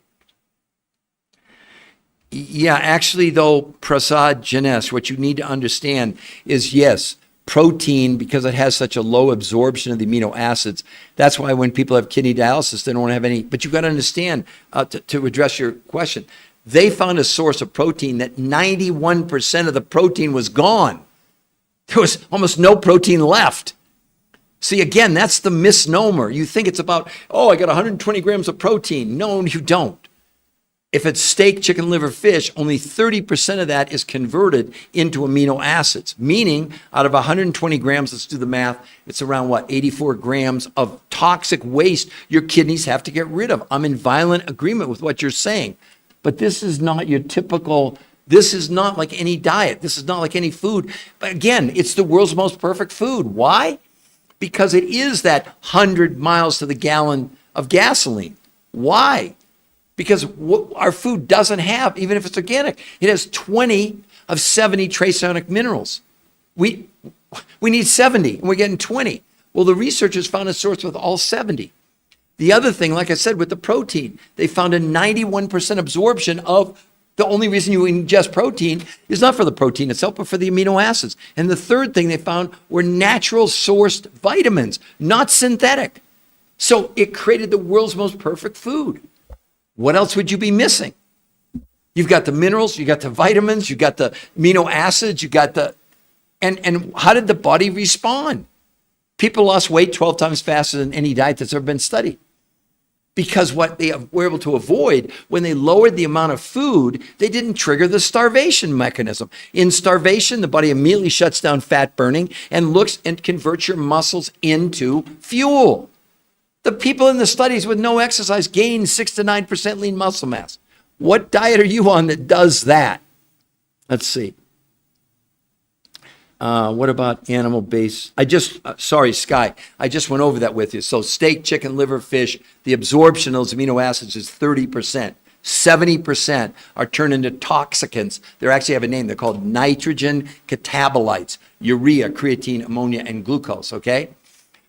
Yeah, actually, though, Prasad Janesh, what you need to understand is, yes, protein, because it has such a low absorption of the amino acids. That's why when people have kidney dialysis, they don't want to have any. But you've got to understand, to address your question, they found a source of protein that 91% of the protein was gone. There was almost no protein left. See, again, that's the misnomer. You think it's about, oh, I got 120 grams of protein. No, you don't. If it's steak, chicken, liver, fish, only 30% of that is converted into amino acids, meaning out of 120 grams, let's do the math, it's around what, 84 grams of toxic waste your kidneys have to get rid of. I'm in violent agreement with what you're saying, but this is not your typical, this is not like any diet. This is not like any food. But again, it's the world's most perfect food. Why? Because it is that 100 miles to the gallon of gasoline. Why? Because what our food doesn't have, even if it's organic, it has 20 of 70 trace ionic minerals. We need 70, and we're getting 20. Well, the researchers found a source with all 70. The other thing, like I said, with the protein, they found a 91% absorption of the only reason you ingest protein is not for the protein itself, but for the amino acids. And the third thing they found were natural sourced vitamins, not synthetic. So it created the world's most perfect food. What else would you be missing? You've got the minerals, you got the vitamins, you got the amino acids, you got the, and how did the body respond? People lost weight 12 times faster than any diet that's ever been studied. Because what they were able to avoid, when they lowered the amount of food, they didn't trigger the starvation mechanism. In starvation, the body immediately shuts down fat burning and looks and converts your muscles into fuel. The people in the studies with no exercise gain 6 to 9% lean muscle mass. What diet are you on that does that? Let's see. What about animal-based? Sorry, Sky, I just went over that with you. So steak, chicken, liver, fish, the absorption of those amino acids is 30%. 70% are turned into toxicants. They actually have a name. They're called nitrogen catabolites, urea, creatine, ammonia, and glucose, okay?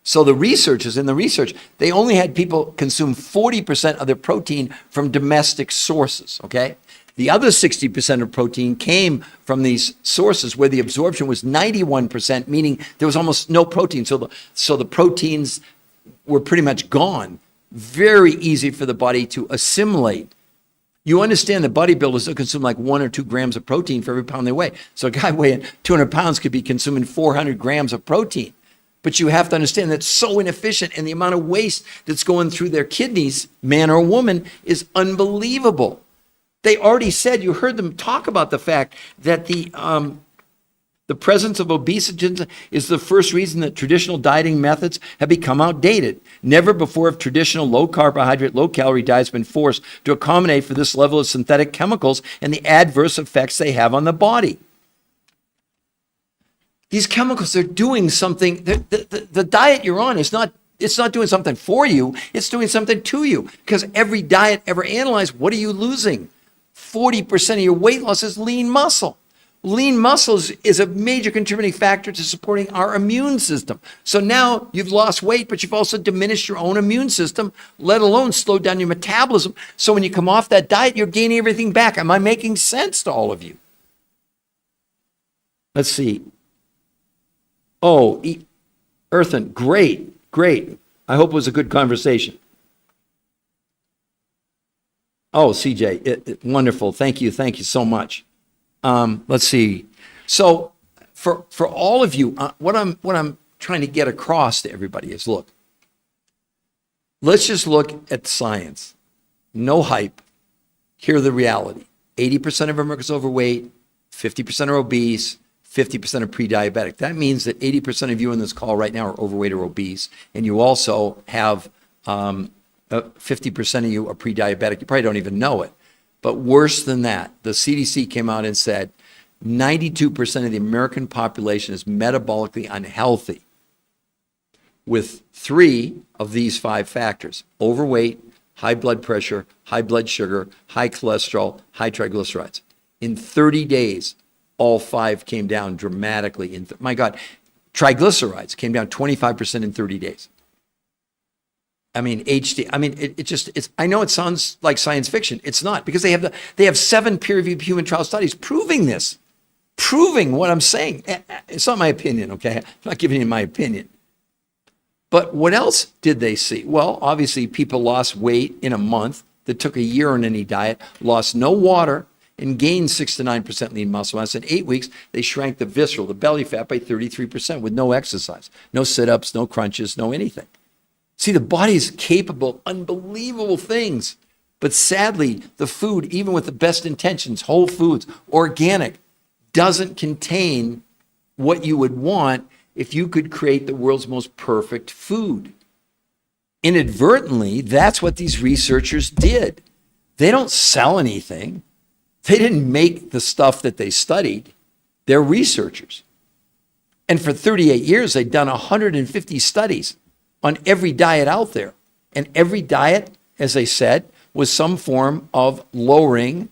So the researchers in the research, they only had people consume 40% of their protein from domestic sources, okay? The other 60% of protein came from these sources where the absorption was 91%, meaning there was almost no protein. So the proteins were pretty much gone. Very easy for the body to assimilate. You understand that bodybuilders will consume like 1 or 2 grams of protein for every pound they weigh. So a guy weighing 200 pounds could be consuming 400 grams of protein. But you have to understand that's so inefficient, and the amount of waste that's going through their kidneys, man or woman, is unbelievable. They already said, you heard them talk about the fact that the presence of obesity is the first reason that traditional dieting methods have become outdated. Never before have traditional low carbohydrate, low calorie diets been forced to accommodate for this level of synthetic chemicals and the adverse effects they have on the body. These chemicals, they're doing something. The diet you're on is not, it's not doing something for you. It's doing something to you, because every diet ever analyzed, what are you losing? 40% of your weight loss is lean muscle. Lean muscles is a major contributing factor to supporting our immune system. So now you've lost weight, but you've also diminished your own immune system, let alone slowed down your metabolism. So when you come off that diet, you're gaining everything back. Am I making sense to all of you? Let's see. Oh, Earthen, great. I hope it was a good conversation. Oh, CJ, wonderful. Thank you so much. Let's see. So for all of you, what I'm trying to get across to everybody is, look, let's just look at science. No hype. Here's the reality. 80% of Americans are overweight, 50% are obese, 50% are pre-diabetic. That means that 80% of you on this call right now are overweight or obese, and you also have 50% of you are pre-diabetic. You probably don't even know it. But worse than that, the CDC came out and said 92% of the American population is metabolically unhealthy, with 3 of these 5 factors: overweight, high blood pressure, high blood sugar, high cholesterol, high triglycerides. In 30 days, all 5 came down dramatically. My God, triglycerides came down 25% in 30 days. I mean, it's, I know it sounds like science fiction. It's not, because they have 7 peer-reviewed human trial studies proving this, proving what I'm saying. It's not my opinion, okay? I'm not giving you my opinion. But what else did they see? Well, obviously, people lost weight in a month that took a year on any diet, lost no water, and gained 6 to 9% lean muscle mass. In 8 weeks, they shrank the visceral, the belly fat, by 33% with no exercise, no sit-ups, no crunches, no anything. See, the body is capable of unbelievable things. But sadly, the food, even with the best intentions, whole foods, organic, doesn't contain what you would want if you could create the world's most perfect food. Inadvertently, that's what these researchers did. They don't sell anything. They didn't make the stuff that they studied. They're researchers. And for 38 years, they'd done 150 studies on every diet out there. And every diet, as I said, was some form of lowering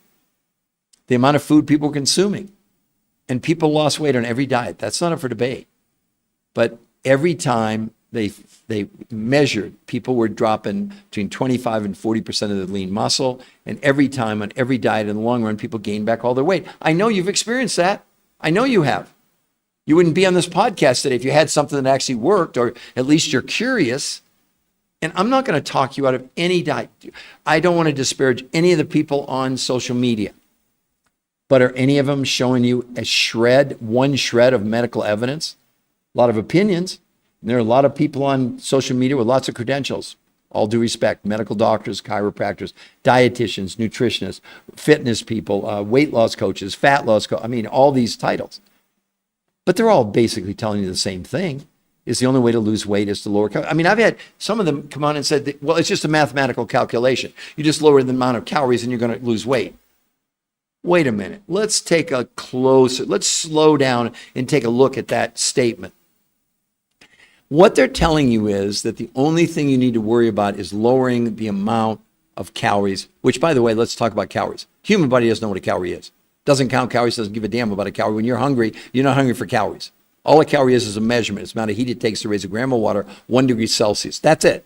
the amount of food people were consuming. And people lost weight on every diet. That's not up for debate. But every time they measured, people were dropping between 25 and 40% of the lean muscle. And every time on every diet in the long run, people gained back all their weight. I know you've experienced that. I know you have. You wouldn't be on this podcast today if you had something that actually worked, or at least you're curious. And I'm not going to talk you out of any diet. I don't want to disparage any of the people on social media. But are any of them showing you one shred of medical evidence? A lot of opinions. And there are a lot of people on social media with lots of credentials. All due respect: medical doctors, chiropractors, dietitians, nutritionists, fitness people, weight loss coaches, fat loss coaches. I mean, all these titles. But they're all basically telling you the same thing. is the only way to lose weight is to lower calories. I mean, I've had some of them come on and said, that, well, it's just a mathematical calculation. You just lower the amount of calories and you're going to lose weight. Wait a minute. Let's slow down and take a look at that statement. What they're telling you is that the only thing you need to worry about is lowering the amount of calories, which, by the way, let's talk about calories. Human body doesn't know what a calorie is. Doesn't count calories, doesn't give a damn about a calorie. When you're hungry, you're not hungry for calories. All a calorie is a measurement. It's the amount of heat it takes to raise a gram of water, 1 degree Celsius. That's it.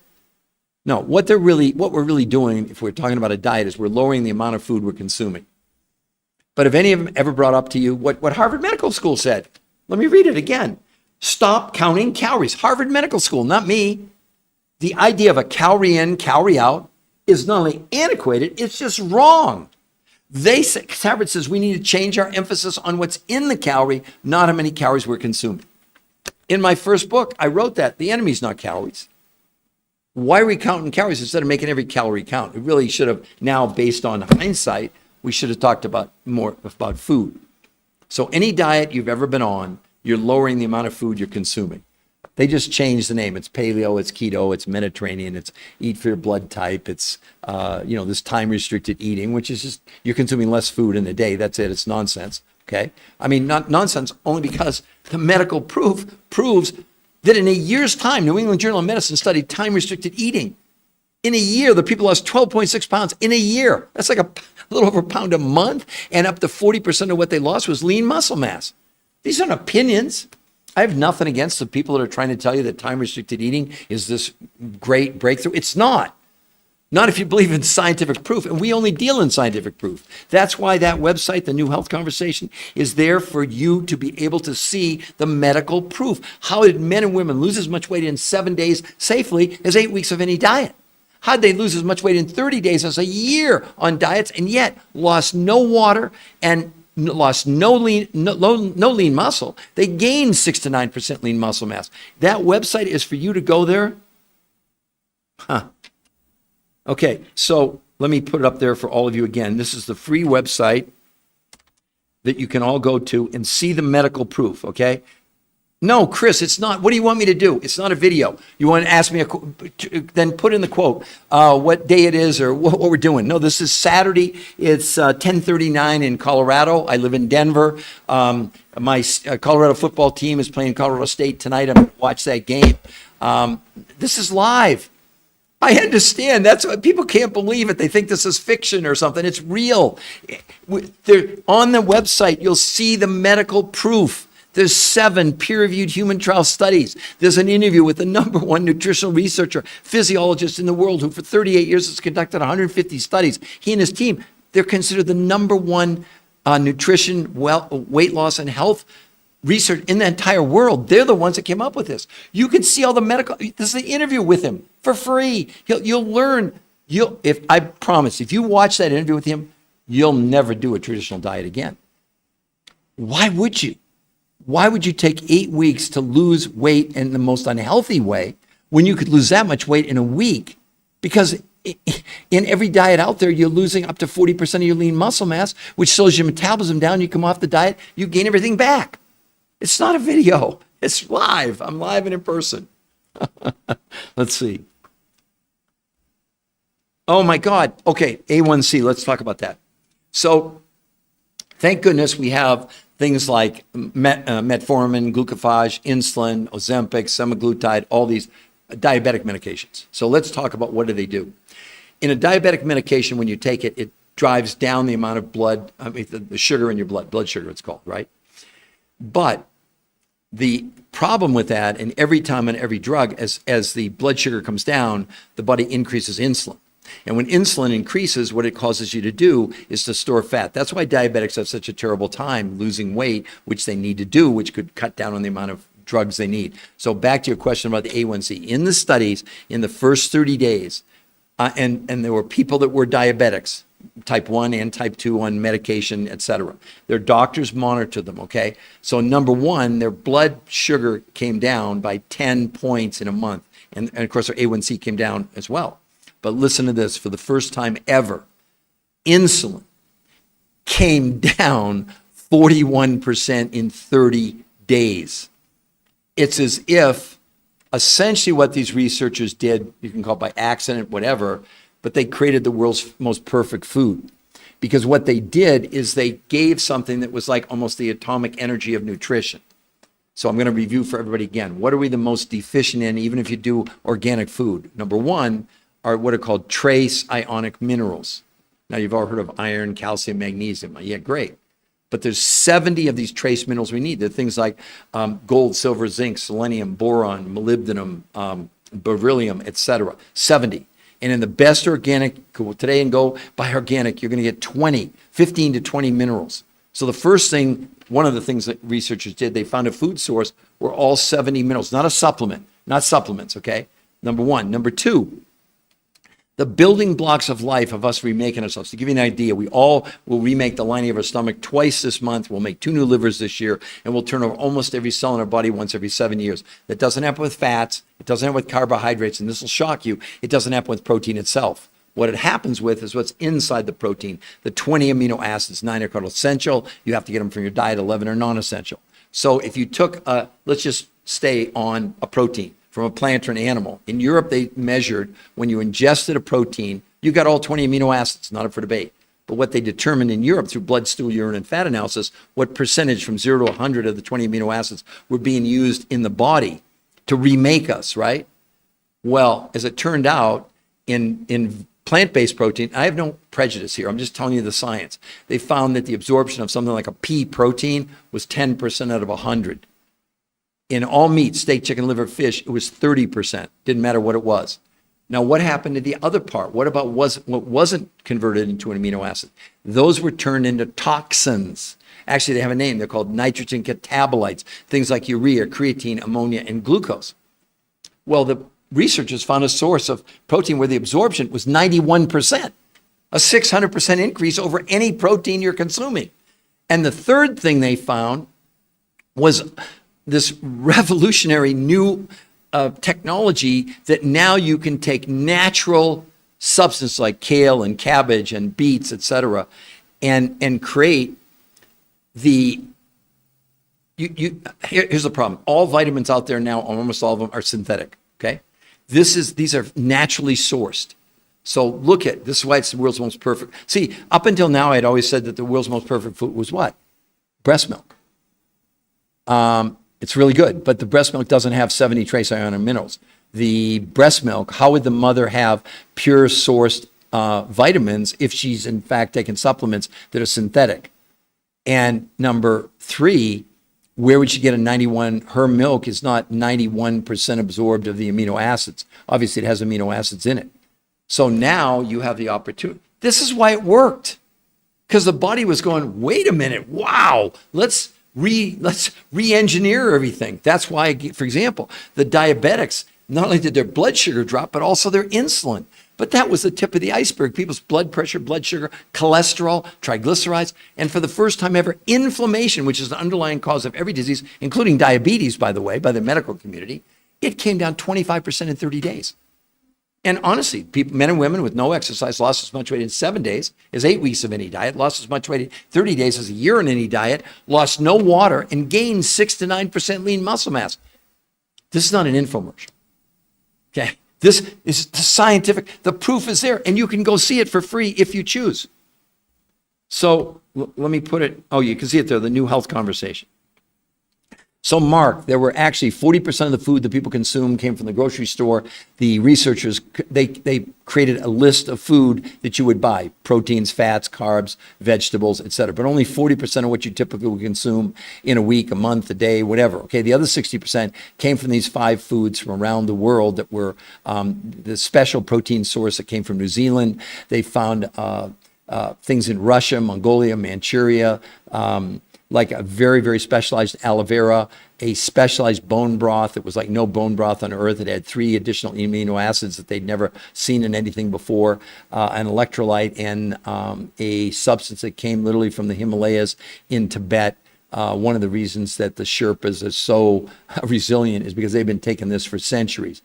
No, what we're really doing, if we're talking about a diet, is we're lowering the amount of food we're consuming. But have any of them ever brought up to you what Harvard Medical School said? Let me read it again. Stop counting calories. Harvard Medical School, not me. The idea of a calorie in, calorie out is not only antiquated, it's just wrong. Harvard says we need to change our emphasis on what's in the calorie, not how many calories we're consuming. In my first book, I wrote that. The enemy's not calories. Why are we counting calories instead of making every calorie count? It really should have, now based on hindsight, we should have talked more about food. So any diet you've ever been on, you're lowering the amount of food you're consuming. They just changed the name. It's paleo, it's keto, it's Mediterranean, it's eat for your blood type, it's this time-restricted eating, which is just you're consuming less food in a day. That's it. It's nonsense. Okay? I mean, not nonsense only because the medical proof proves that in a year's time, New England Journal of Medicine studied time-restricted eating. In a year, the people lost 12.6 pounds in a year. That's like a little over a pound a month, and up to 40% of what they lost was lean muscle mass. These aren't opinions. I have nothing against the people that are trying to tell you that time-restricted eating is this great breakthrough. It's not. Not if you believe in scientific proof, and we only deal in scientific proof. That's why that website, The New Health Conversation, is there for you to be able to see the medical proof. How did men and women lose as much weight in 7 days safely as 8 weeks of any diet? How did they lose as much weight in 30 days as a year on diets, and yet lost no water and lost no lean muscle? They gained 6 to 9% lean muscle mass. That website is for you to go there. Okay, so let me put it up there for all of you again. This is the free website that you can all go to and see the medical proof, okay? No, Chris, it's not. What do you want me to do? It's not a video. You want to ask me, then put in the quote, what day it is or what we're doing. No, this is Saturday. It's 10:39 in Colorado. I live in Denver. My Colorado football team is playing Colorado State tonight. I'm going to watch that game. This is live. I understand. That's what people can't believe it. They think this is fiction or something. It's real. On the website, you'll see the medical proof. There's 7 peer-reviewed human trial studies. There's an interview with the #1 nutritional researcher, physiologist in the world, who for 38 years has conducted 150 studies. He and his team, they're considered the #1 nutrition, weight loss, and health research in the entire world. They're the ones that came up with this. You can see all the medical, this is the interview with him for free. You'll learn, I promise, if you watch that interview with him, you'll never do a traditional diet again. Why would you? Why would you take 8 weeks to lose weight in the most unhealthy way when you could lose that much weight in a week? Because in every diet out there, you're losing up to 40% of your lean muscle mass, which slows your metabolism down. You come off the diet, you gain everything back. It's not a video. It's live. I'm live and in person. Let's see. Oh my God. Okay, A1C. Let's talk about that. So thank goodness we have things like metformin, glucophage, insulin, Ozempic, semaglutide, all these diabetic medications. So let's talk about what do they do. In a diabetic medication, when you take it, it drives down the amount of blood, the sugar in your blood sugar it's called, right? But the problem with that, and every time on every drug, as the blood sugar comes down, the body increases insulin. And when insulin increases, what it causes you to do is to store fat. That's why diabetics have such a terrible time losing weight, which they need to do, which could cut down on the amount of drugs they need. So back to your question about the A1C. In the studies, in the first 30 days, and there were people that were diabetics, type 1 and type 2 on medication, etc. Their doctors monitored them, okay? So number one, their blood sugar came down by 10 points in a month. And of course, their A1C came down as well. But listen to this, for the first time ever, insulin came down 41% in 30 days. It's as if essentially what these researchers did, you can call it by accident, whatever, but they created the world's most perfect food. Because what they did is they gave something that was like almost the atomic energy of nutrition. So I'm going to review for everybody again. What are we the most deficient in, even if you do organic food? Number one are what are called trace ionic minerals. Now, you've all heard of iron, calcium, magnesium. Yeah, great. But there's 70 of these trace minerals we need. They're things like gold, silver, zinc, selenium, boron, molybdenum, beryllium, etc. 70. And in the best organic, go today and go buy organic, you're going to get 15 to 20 minerals. So the first thing, one of the things that researchers did, they found a food source where all 70 minerals, not a supplement, not supplements, okay? Number one. Number two, the building blocks of life of us remaking ourselves. To give you an idea, we all will remake the lining of our stomach twice this month. We'll make 2 new livers this year, and we'll turn over almost every cell in our body once every 7 years. That doesn't happen with fats. It doesn't happen with carbohydrates, and this will shock you. It doesn't happen with protein itself. What it happens with is what's inside the protein. The 20 amino acids, 9 are called essential. You have to get them from your diet, 11 are non-essential. So if you took, let's just stay on a protein from a plant or an animal. In Europe, they measured when you ingested a protein, you got all 20 amino acids, not up for debate. But what they determined in Europe through blood, stool, urine, and fat analysis, what percentage from 0 to 100 of the 20 amino acids were being used in the body to remake us, right? Well, as it turned out, in plant-based protein, I have no prejudice here, I'm just telling you the science. They found that the absorption of something like a pea protein was 10% out of 100. In all meat, steak, chicken, liver, fish, it was 30%. Didn't matter what it was. Now, what happened to the other part? What about what wasn't converted into an amino acid? Those were turned into toxins. Actually, they have a name. They're called nitrogen catabolites, things like urea, creatine, ammonia, and glucose. Well, the researchers found a source of protein where the absorption was 91%, a 600% increase over any protein you're consuming. And the third thing they found was this revolutionary new technology that now you can take natural substances like kale and cabbage and beets, etc., and create the. Here's the problem. All vitamins out there now, almost all of them, are synthetic. Okay, these are naturally sourced. So look at this is why it's the world's most perfect. See, up until now, I'd always said that the world's most perfect food was what? Breast milk. It's really good, but the breast milk doesn't have 70 trace ionic minerals. The breast milk, how would the mother have pure sourced vitamins if she's in fact taking supplements that are synthetic? And number three, where would she get a 91? Her milk is not 91% absorbed of the amino acids. Obviously, it has amino acids in it. So now you have the opportunity. This is why it worked, because the body was going, wait a minute, wow, let's re-engineer everything. That's why, for example, the diabetics, not only did their blood sugar drop, but also their insulin. But that was the tip of the iceberg. People's blood pressure, blood sugar, cholesterol, triglycerides, and for the first time ever, inflammation, which is the underlying cause of every disease, including diabetes, by the way, by the medical community, it came down 25% in 30 days. And honestly, people, men and women with no exercise lost as much weight in 7 days as 8 weeks of any diet, lost as much weight in 30 days as a year in any diet, lost no water, and gained 6 to 9% lean muscle mass. This is not an infomercial. Okay? This is scientific. The proof is there, and you can go see it for free if you choose. So let me put it, oh, you can see it there, the new health conversation. So Mark, there were actually 40% of the food that people consume came from the grocery store. The researchers, they created a list of food that you would buy, proteins, fats, carbs, vegetables, et cetera. But only 40% of what you typically would consume in a week, a month, a day, whatever. Okay, the other 60% came from these 5 foods from around the world that were the special protein source that came from New Zealand. They found things in Russia, Mongolia, Manchuria, like a very, very specialized aloe vera, a specialized bone broth that was like no bone broth on earth. It had 3 additional amino acids that they'd never seen in anything before, an electrolyte, and a substance that came literally from the Himalayas in Tibet. One of the reasons that the Sherpas are so resilient is because they've been taking this for centuries.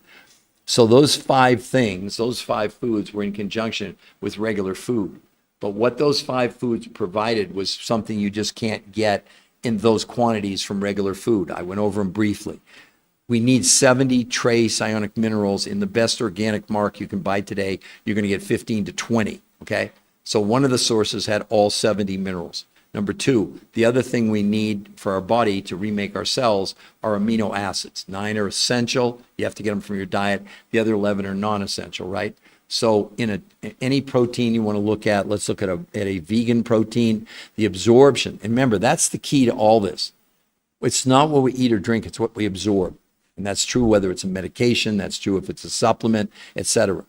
So those 5 things, those 5 foods were in conjunction with regular food. But what those 5 foods provided was something you just can't get in those quantities from regular food. I went over them briefly. We need 70 trace ionic minerals in the best organic mark you can buy today. You're going to get 15 to 20, okay? So one of the sources had all 70 minerals. Number two, the other thing we need for our body to remake our cells are amino acids. 9 are essential. You have to get them from your diet. The other 11 are non-essential, right? So in any protein you want to look at, let's look at a vegan protein, the absorption. And remember, that's the key to all this. It's not what we eat or drink, it's what we absorb. And that's true whether it's a medication, that's true if it's a supplement, etc.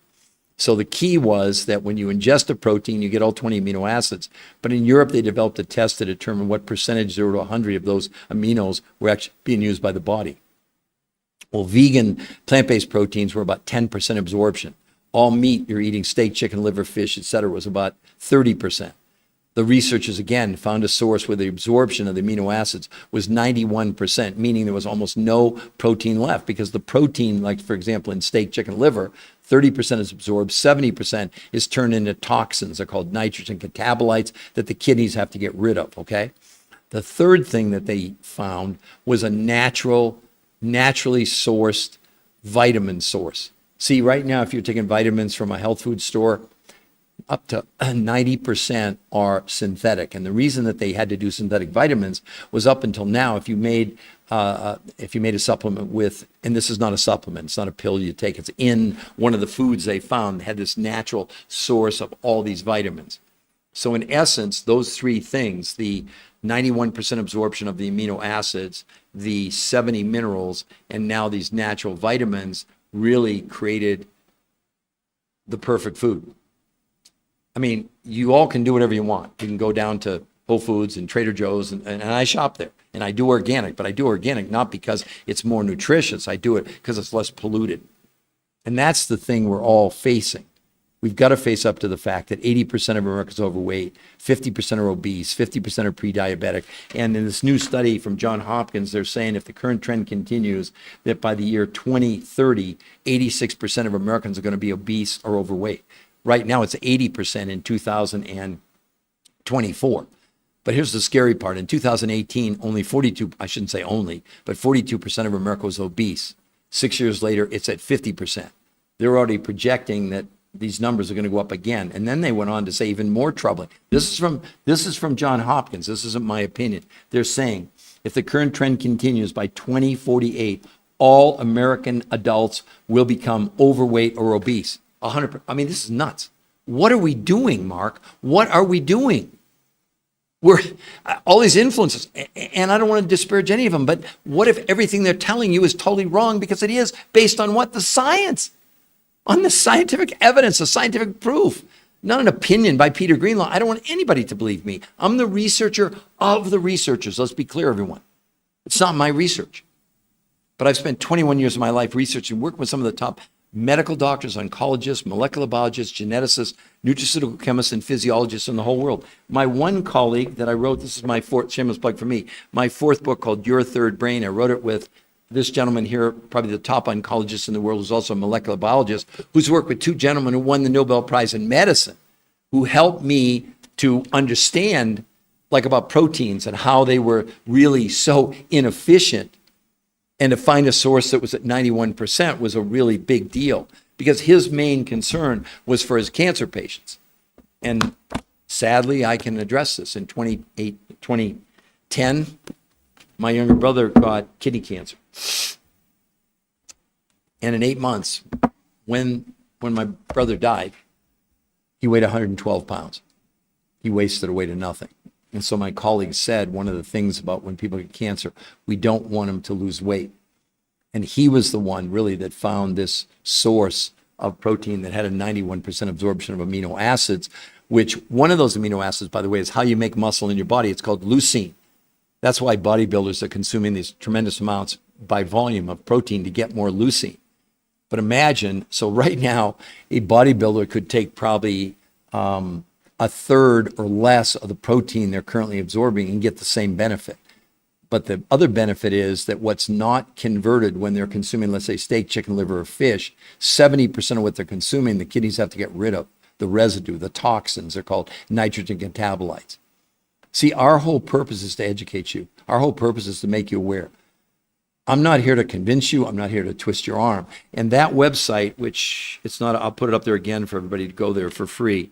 So the key was that when you ingest a protein, you get all 20 amino acids. But in Europe, they developed a test to determine what percentage, 0 to 100 of those aminos were actually being used by the body. Well, vegan plant-based proteins were about 10% absorption. All meat, you're eating steak, chicken, liver, fish, etc., was about 30%. The researchers, again, found a source where the absorption of the amino acids was 91%, meaning there was almost no protein left, because the protein, like, for example, in steak, chicken, liver, 30% is absorbed, 70% is turned into toxins. They're called nitrogen catabolites that the kidneys have to get rid of, okay? The third thing that they found was a naturally sourced vitamin source. See, right now, if you're taking vitamins from a health food store, up to 90% are synthetic. And the reason that they had to do synthetic vitamins was up until now, if you made a supplement with, and this is not a supplement, it's not a pill you take, it's in one of the foods they found, had this natural source of all these vitamins. So in essence, those three things, the 91% absorption of the amino acids, the 70 minerals, and now these natural vitamins really created the perfect food. I mean, you all can do whatever you want. You can go down to Whole Foods and Trader Joe's, and I shop there. And I do organic, but I do organic not because it's more nutritious. I do it because it's less polluted. And that's the thing we're all facing. We've got to face up to the fact that 80% of Americans are overweight, 50% are obese, 50% are pre-diabetic. And in this new study from Johns Hopkins, they're saying if the current trend continues, that by the year 2030, 86% of Americans are going to be obese or overweight. Right now, it's 80% in 2024. But here's the scary part. In 2018, only 42, I shouldn't say only, but 42% of America was obese. 6 years later, it's at 50%. They're already projecting that these numbers are going to go up again. And then they went on to say even more troubling. This is from Johns Hopkins. This isn't my opinion. They're saying if the current trend continues by 2048, all American adults will become overweight or obese. 100%. I mean, this is nuts. What are we doing, Mark? What are we doing? We're all these influences, and I don't want to disparage any of them, but what if everything they're telling you is totally wrong? Because it is based on what? The science, on the scientific evidence, the scientific proof, not an opinion by Peter Greenlaw. I don't want anybody to believe me. I'm the researcher of the researchers. Let's be clear, everyone. It's not my research, but I've spent 21 years of my life researching, working with some of the top medical doctors, oncologists, molecular biologists, geneticists, nutraceutical chemists, and physiologists in the whole world. My one colleague that I wrote, this is my fourth, shameless plug for me, my fourth book called Your Third Brain. I wrote it with this gentleman here, probably the top oncologist in the world, who's also a molecular biologist, who's worked with two gentlemen who won the Nobel Prize in medicine, who helped me to understand like about proteins and how they were really so inefficient. And to find a source that was at 91% was a really big deal, because his main concern was for his cancer patients. And sadly, I can address this. In 2010, my younger brother got kidney cancer. And in 8 months, when my brother died, he weighed 112 pounds. He wasted away to nothing. And so my colleague said, one of the things about when people get cancer, we don't want them to lose weight. And he was the one really that found this source of protein that had a 91% absorption of amino acids, which one of those amino acids, by the way, is how you make muscle in your body. It's called leucine. That's why bodybuilders are consuming these tremendous amounts by volume of protein to get more leucine. But imagine, so right now, a bodybuilder could take probably a third or less of the protein they're currently absorbing and get the same benefit. But the other benefit is that what's not converted when they're consuming, let's say, steak, chicken, liver, or fish, 70% of what they're consuming, the kidneys have to get rid of. The residue, the toxins, they're called nitrogen catabolites. See, our whole purpose is to educate you. Our whole purpose is to make you aware. I'm not here to convince you. I'm not here to twist your arm. And that website, which it's not, I'll put it up there again for everybody to go there for free,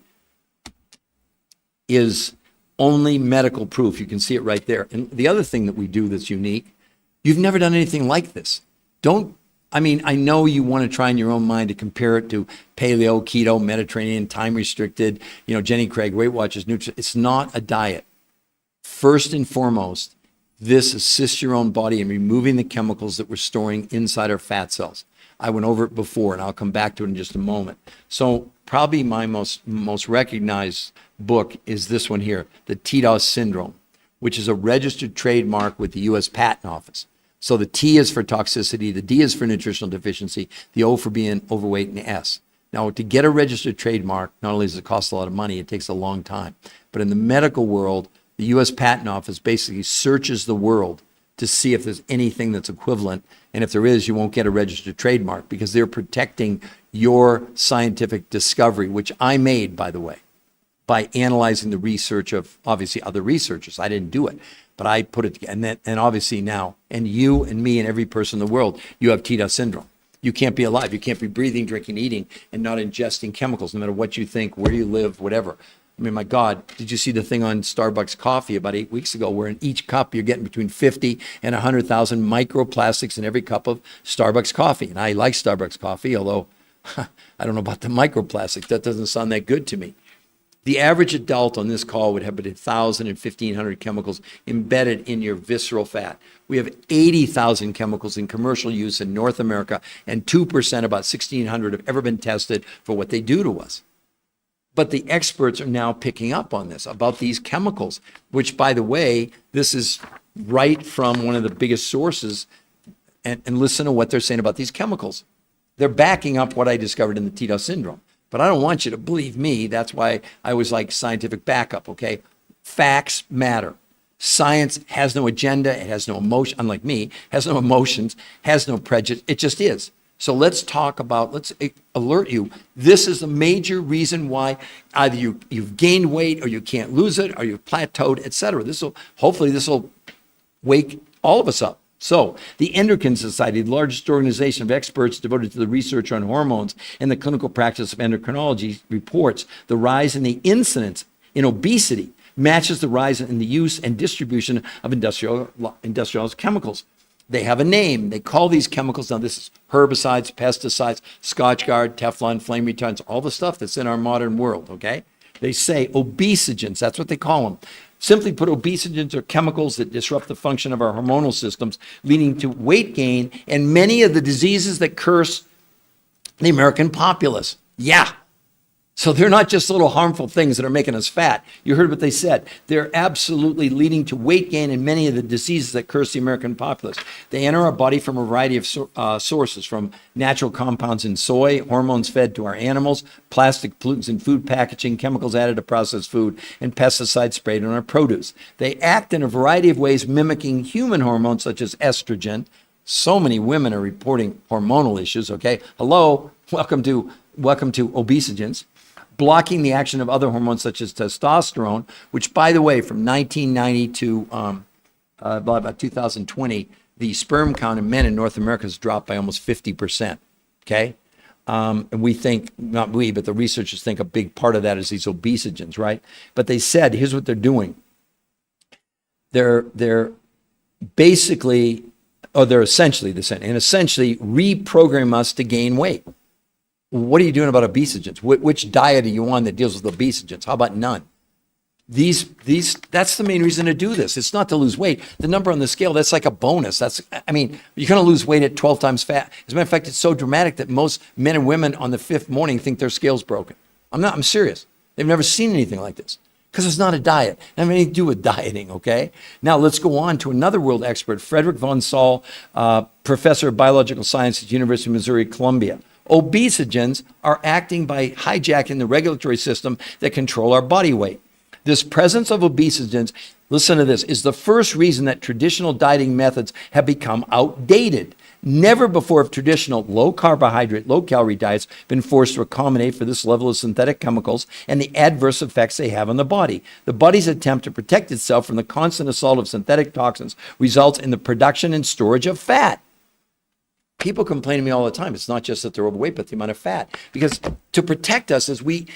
is only medical proof. You can see it right there. And the other thing that we do that's unique, you've never done anything like this. I know you want to try in your own mind to compare it to paleo, keto, Mediterranean, time restricted, Jenny Craig, Weight Watchers, It's not a diet. First and foremost, this assists your own body in removing the chemicals that we're storing inside our fat cells. I went over it before, and I'll come back to it in just a moment. So probably my most recognized book is this one here, the TDOS syndrome, which is a registered trademark with the U.S. Patent Office. So the T is for toxicity, the D is for nutritional deficiency, the O for being overweight, and the S. Now, to get a registered trademark, not only does it cost a lot of money, it takes a long time. But in the medical world, the U.S. Patent Office basically searches the world to see if there's anything that's equivalent. And if there is, you won't get a registered trademark because they're protecting your scientific discovery, which I made, by the way, by analyzing the research of obviously other researchers. I didn't do it, but I put it together. And obviously now, and you and me and every person in the world, you have TDOS syndrome. You can't be alive. You can't be breathing, drinking, eating, and not ingesting chemicals, no matter what you think, where you live, whatever. I mean, my God, did you see the thing on Starbucks coffee about 8 weeks ago where in each cup you're getting between 50 and 100,000 microplastics in every cup of Starbucks coffee? And I like Starbucks coffee, although I don't know about the microplastics. That doesn't sound that good to me. The average adult on this call would have between 1,000 and 1,500 chemicals embedded in your visceral fat. We have 80,000 chemicals in commercial use in North America, and 2%, about 1,600, have ever been tested for what they do to us. But the experts are now picking up on this, about these chemicals, which, by the way, this is right from one of the biggest sources. And listen to what they're saying about these chemicals. They're backing up what I discovered in the TDOS syndrome. But I don't want you to believe me. That's why I was like scientific backup, okay? Facts matter. Science has no agenda. It has no emotion, unlike me, has no emotions, has no prejudice. It just is. So let's alert you. This is the major reason why either you've gained weight or you can't lose it or you've plateaued, et cetera. Hopefully this will wake all of us up. So the Endocrine Society, the largest organization of experts devoted to the research on hormones and the clinical practice of endocrinology, reports the rise in the incidence in obesity matches the rise in the use and distribution of industrialized chemicals. They have a name. They call these chemicals, now this is herbicides, pesticides, Scotchgard, Teflon, flame retardants, all the stuff that's in our modern world, okay? They say obesogens, that's what they call them. Simply put, obesogens are chemicals that disrupt the function of our hormonal systems, leading to weight gain and many of the diseases that curse the American populace. Yeah. So they're not just little harmful things that are making us fat. You heard what they said. They're absolutely leading to weight gain and many of the diseases that curse the American populace. They enter our body from a variety of sources, from natural compounds in soy, hormones fed to our animals, plastic pollutants in food packaging, chemicals added to processed food, and pesticides sprayed on our produce. They act in a variety of ways mimicking human hormones such as estrogen. So many women are reporting hormonal issues, okay? Hello, welcome to obesogens. Blocking the action of other hormones such as testosterone, which, by the way, from 1990 to about 2020, the sperm count in men in North America has dropped by almost 50%, okay? And we think, not we, but the researchers think a big part of that is these obesogens, right? But they said, here's what they're doing. They're basically, or they're essentially reprogram us to gain weight. What are you doing about obesogens? Which diet are you on that deals with obesogens? How about none? That's the main reason to do this. It's not to lose weight. The number on the scale, that's like a bonus. You're going to lose weight at 12 times fat. As a matter of fact, it's so dramatic that most men and women on the fifth morning think their scale's broken. I'm serious. They've never seen anything like this because it's not a diet. It doesn't have anything to do with dieting, okay? Now let's go on to another world expert, Frederick von Saal, professor of biological science at University of Missouri, Columbia. Obesogens are acting by hijacking the regulatory system that control our body weight. This presence of obesogens, listen to this, is the first reason that traditional dieting methods have become outdated. Never before have traditional low-carbohydrate, low-calorie diets been forced to accommodate for this level of synthetic chemicals and the adverse effects they have on the body. The body's attempt to protect itself from the constant assault of synthetic toxins results in the production and storage of fat. People complain to me all the time. It's not just that they're overweight, but the amount of fat. Because to protect us as we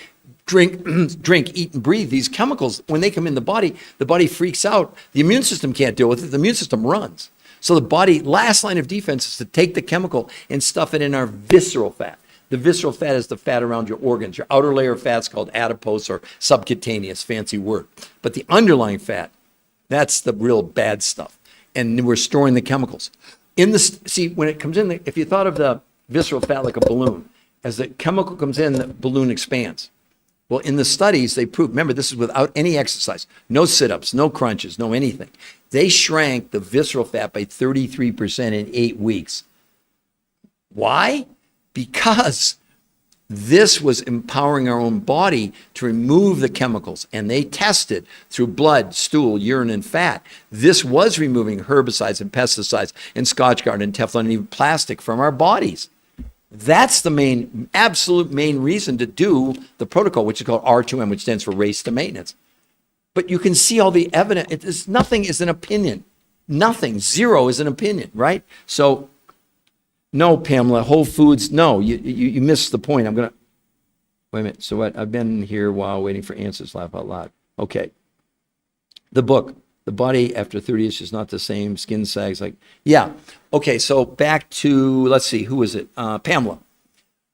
drink, eat, and breathe these chemicals, when they come in the body freaks out. The immune system can't deal with it. The immune system runs. So the body, last line of defense is to take the chemical and stuff it in our visceral fat. The visceral fat is the fat around your organs. Your outer layer of fat is called adipose or subcutaneous, fancy word. But the underlying fat, that's the real bad stuff. And we're storing the chemicals. See, when it comes in, if you thought of the visceral fat like a balloon, as the chemical comes in, the balloon expands. Well, in the studies, they proved, remember, this is without any exercise, no sit-ups, no crunches, no anything. They shrank the visceral fat by 33% in 8 weeks. Why? Because this was empowering our own body to remove the chemicals, and they tested through blood, stool, urine, and fat. This was removing herbicides and pesticides and Scotchgard and Teflon and even plastic from our bodies. That's the absolute main reason to do the protocol, which is called R2M, which stands for race to maintenance. But you can see all the evidence. Nothing is an opinion. Nothing. Zero is an opinion, right? So, no, Pamela, Whole Foods, no, you missed the point. Wait a minute. So what? I've been here while waiting for answers. Laugh out loud. Okay. The book. The body after 30 years is not the same. Skin sags like, yeah. Okay, so back to, let's see, who is it? Pamela.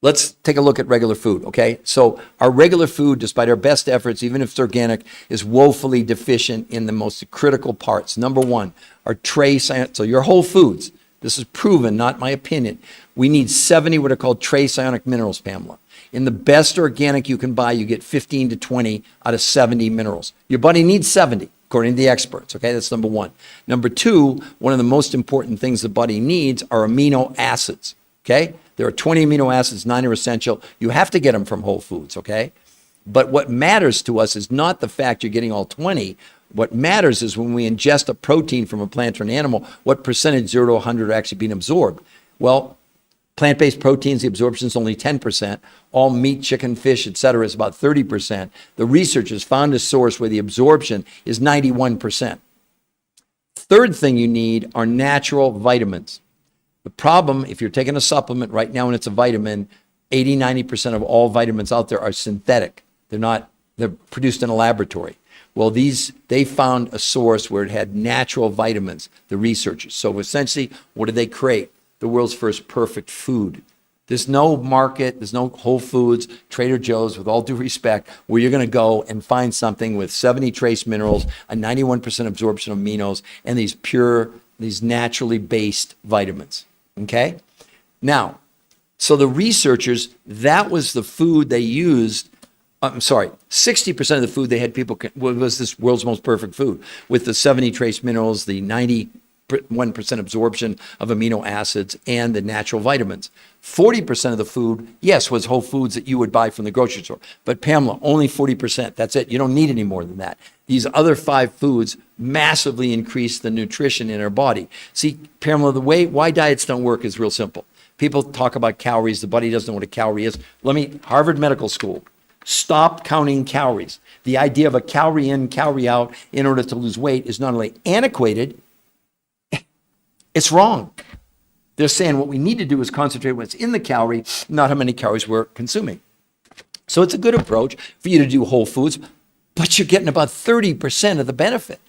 Let's take a look at regular food, okay? So our regular food, despite our best efforts, even if it's organic, is woefully deficient in the most critical parts. Number one, our trace, so your whole foods, this is proven, not my opinion. We need 70 what are called trace ionic minerals, Pamela. In the best organic you can buy, you get 15 to 20 out of 70 minerals. Your body needs 70. According to the experts, okay? That's number one. Number two, one of the most important things the body needs are amino acids, okay? There are 20 amino acids, 9 are essential. You have to get them from whole foods, okay? But what matters to us is not the fact you're getting all 20. What matters is when we ingest a protein from a plant or an animal, what percentage 0 to 100 are actually being absorbed. Well, plant-based proteins, the absorption is only 10%. All meat, chicken, fish, etc. is about 30%. The researchers found a source where the absorption is 91%. Third thing you need are natural vitamins. The problem, if you're taking a supplement right now and it's a vitamin, 80, 90% of all vitamins out there are synthetic. They're produced in a laboratory. Well, they found a source where it had natural vitamins, the researchers. So essentially, what did they create? The world's first perfect food. There's no market, there's no Whole Foods, Trader Joe's, with all due respect, where you're going to go and find something with 70 trace minerals, a 91% absorption of aminos, and these naturally based vitamins. Okay? Now, so the researchers, that was the food they used. 60% of the food they had was this world's most perfect food, with the 70 trace minerals, the 91% absorption of amino acids, and the natural vitamins. 40% of the food, yes, was whole foods that you would buy from the grocery store. But Pamela, only 40%. That's it. You don't need any more than that. These other 5 foods massively increase the nutrition in our body. See, Pamela, why diets don't work is real simple. People talk about calories. The body doesn't know what a calorie is. Harvard Medical School stopped counting calories. The idea of a calorie in, calorie out in order to lose weight is not only antiquated, it's wrong. They're saying what we need to do is concentrate what's in the calorie, not how many calories we're consuming. So it's a good approach for you to do whole foods, but you're getting about 30% of the benefit,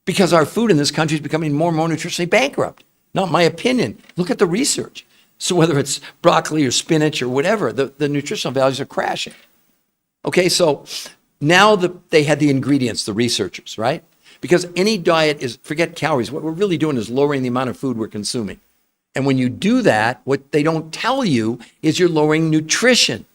because our food in this country is becoming more and more nutritionally bankrupt. Not my opinion. Look at the research. So whether it's broccoli or spinach or whatever, the nutritional values are crashing. Okay, so now they had the ingredients, the researchers, right? Because any diet forget calories. What we're really doing is lowering the amount of food we're consuming. And when you do that, what they don't tell you is you're lowering nutrition.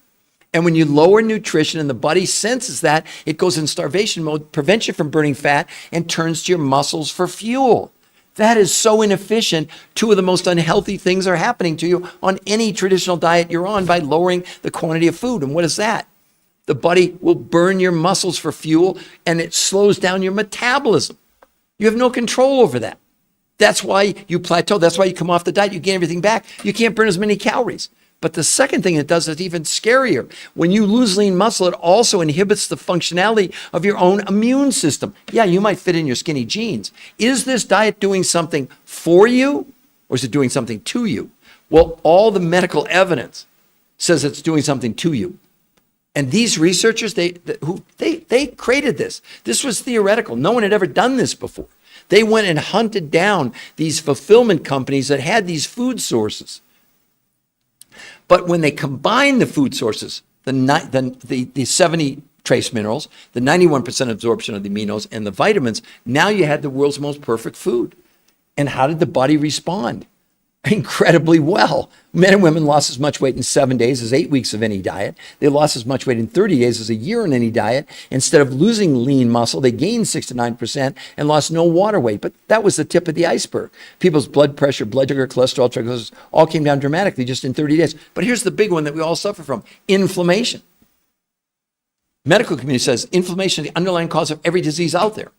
And when you lower nutrition and the body senses that, it goes in starvation mode, prevents you from burning fat, and turns to your muscles for fuel. That is so inefficient. 2 of the most unhealthy things are happening to you on any traditional diet you're on by lowering the quantity of food. And what is that? The body will burn your muscles for fuel, and it slows down your metabolism. You have no control over that. That's why you plateau. That's why you come off the diet. You gain everything back. You can't burn as many calories. But the second thing it does is even scarier. When you lose lean muscle, it also inhibits the functionality of your own immune system. Yeah, you might fit in your skinny jeans. Is this diet doing something for you, or is it doing something to you? Well, all the medical evidence says it's doing something to you. And these researchers, they created this. This was theoretical. No one had ever done this before. They went and hunted down these fulfillment companies that had these food sources. But when they combined the food sources, the 70 trace minerals, the 91% absorption of the aminos, and the vitamins, now you had the world's most perfect food. And how did the body respond? Incredibly well. Men and women lost as much weight in 7 days as 8 weeks of any diet. They lost as much weight in 30 days as a year in any diet. Instead of losing lean muscle, they gained 6 to 9% and lost no water weight. But that was the tip of the iceberg. People's blood pressure, blood sugar, cholesterol, triglycerides all came down dramatically just in 30 days. But here's the big one that we all suffer from: inflammation. Medical community says inflammation is the underlying cause of every disease out there.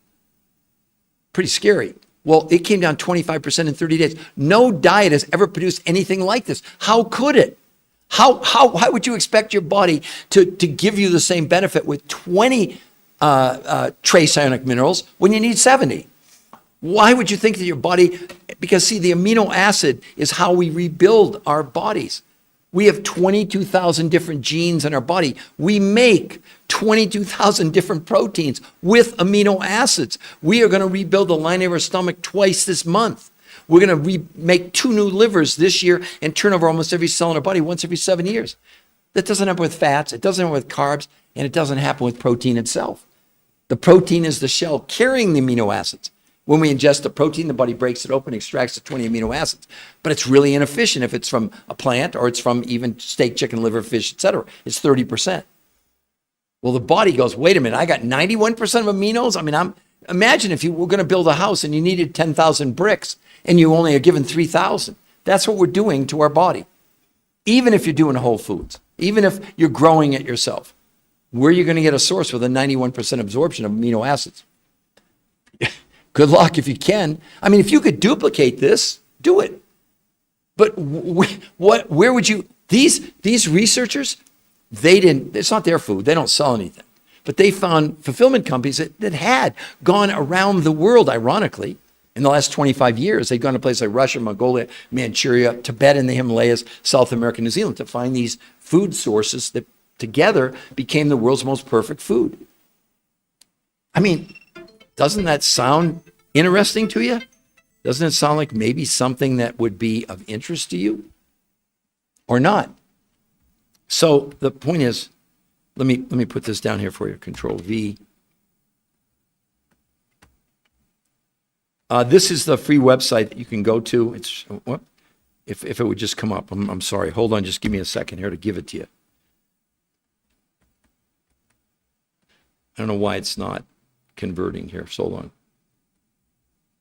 Pretty scary. Well, it came down 25% in 30 days. No diet has ever produced anything like this. How could it? Why would you expect your body to give you the same benefit with 20 trace ionic minerals when you need 70? Why would you think that your body, because see, the amino acid is how we rebuild our bodies. We have 22,000 different genes in our body. We make 22,000 different proteins with amino acids. We are going to rebuild the lining of our stomach twice this month. We're going to make 2 new livers this year and turn over almost every cell in our body once every 7 years. That doesn't happen with fats. It doesn't happen with carbs. And it doesn't happen with protein itself. The protein is the shell carrying the amino acids. When we ingest the protein, the body breaks it open, extracts the 20 amino acids. But it's really inefficient if it's from a plant or it's from even steak, chicken, liver, fish, etc. It's 30%. Well, the body goes, wait a minute, I got 91% of aminos? I mean, imagine if you were going to build a house and you needed 10,000 bricks and you only are given 3,000. That's what we're doing to our body. Even if you're doing whole foods, even if you're growing it yourself, where are you going to get a source with a 91% absorption of amino acids? Good luck if you can. I mean, if you could duplicate this, do it. But where would you, these researchers, it's not their food. They don't sell anything. But they found fulfillment companies that had gone around the world, ironically, in the last 25 years. They've gone to places like Russia, Mongolia, Manchuria, Tibet and the Himalayas, South America, New Zealand to find these food sources that together became the world's most perfect food. I mean, doesn't that sound interesting to you? Doesn't it sound like maybe something that would be of interest to you or not? So the point is, let me put this down here for you. Control V. This is the free website that you can go to. It's what? If it would just come up. I'm sorry. Hold on. Just give me a second here to give it to you. I don't know why it's not converting here. So long.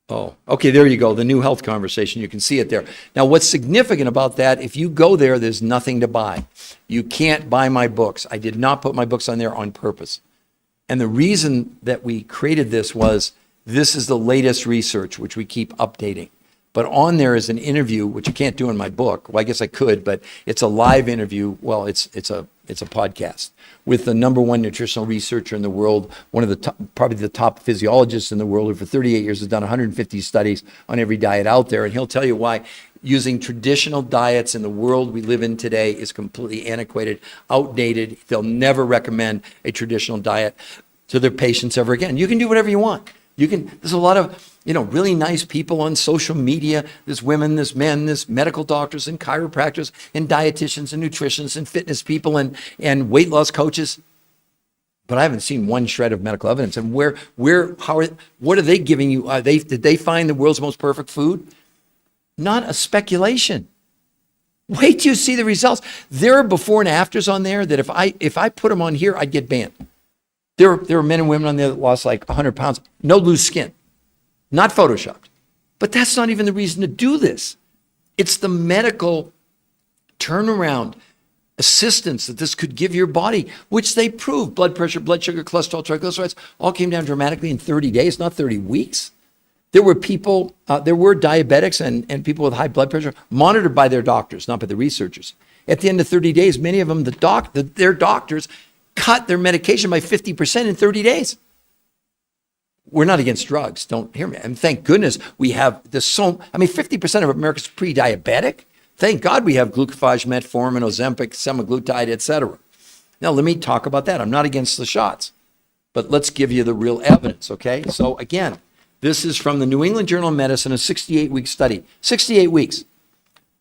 Oh, okay, there you go. The new health conversation. You can see it there. Now, what's significant about that, if you go there, there's nothing to buy. You can't buy my books. I did not put my books on there on purpose. And the reason that we created this was this is the latest research, which we keep updating. But on there is an interview, which you can't do in my book. Well, I guess I could, but it's a live interview. Well, it's a podcast with the #1 nutritional researcher in the world, one of the probably the top physiologists in the world, who for 38 years has done 150 studies on every diet out there. And he'll tell you why using traditional diets in the world we live in today is completely antiquated, outdated. They'll never recommend a traditional diet to their patients ever again. You can do whatever you want. There's a lot of, really nice people on social media. There's women, there's men, there's medical doctors and chiropractors and dietitians and nutritionists and fitness people and weight loss coaches. But I haven't seen one shred of medical evidence. And what are they giving you? Did they find the world's most perfect food? Not a speculation. Wait till you see the results. There are before and afters on there that if I put them on here, I'd get banned. There are men and women on there that lost like 100 pounds, no loose skin, not photoshopped. But that's not even the reason to do this. It's the medical turnaround assistance that this could give your body, which they proved. Blood pressure, blood sugar, cholesterol, triglycerides all came down dramatically in 30 days, not 30 weeks. There were diabetics and people with high blood pressure monitored by their doctors, not by the researchers. At the end of 30 days, many of them, their doctors cut their medication by 50% in 30 days. We're not against drugs. Don't hear me. And thank goodness we have this 50% of America's pre-diabetic. Thank God we have glucophage, metformin, Ozempic, semaglutide, etc. Now, let me talk about that. I'm not against the shots, but let's give you the real evidence, okay? So again, this is from the New England Journal of Medicine, a 68-week study. 68 weeks.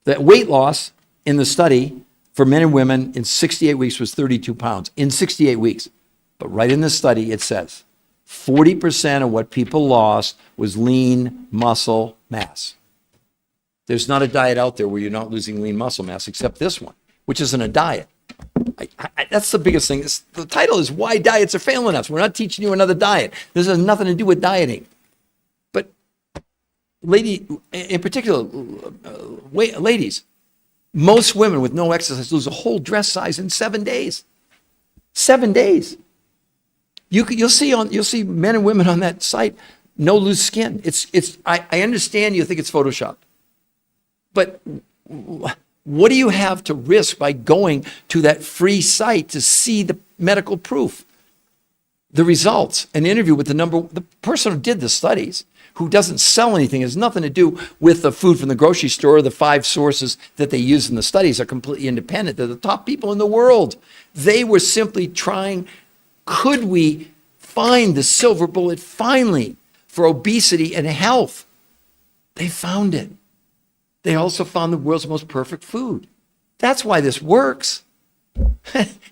The weight loss in the study for men and women in 68 weeks was 32 pounds. In 68 weeks. But right in the study, it says 40% of what people lost was lean muscle mass. There's not a diet out there where you're not losing lean muscle mass except this one, which isn't a diet. That's the biggest thing. The title is Why Diets Are Failing Us. We're not teaching you another diet. This has nothing to do with dieting. But in particular, ladies, most women with no exercise lose a whole dress size in 7 days. 7 days. You'll see men and women on that site, no loose skin. I understand you think it's Photoshopped. But what do you have to risk by going to that free site to see the medical proof? The results, an interview with the person who did the studies, who doesn't sell anything, has nothing to do with the food from the grocery store. The 5 sources that they use in the studies are completely independent. They're the top people in the world. They were simply trying, could we find the silver bullet finally for obesity and health? They found it. They also found the world's most perfect food. That's why this works.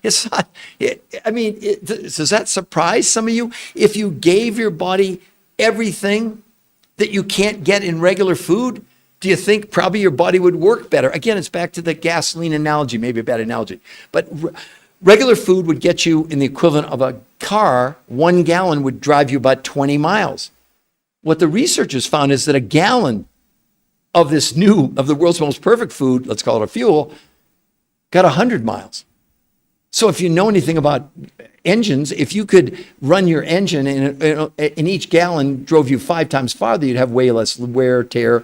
It's not, does that surprise some of you? If you gave your body everything that you can't get in regular food, do you think probably your body would work better? Again, it's back to the gasoline analogy, maybe a bad analogy. But regular food would get you in the equivalent of a car. 1 gallon would drive you about 20 miles. What the researchers found is that a gallon of the world's most perfect food, let's call it a fuel, got 100 miles. So if you know anything about engines, if you could run your engine in each gallon drove you 5 times farther, you'd have way less wear, tear,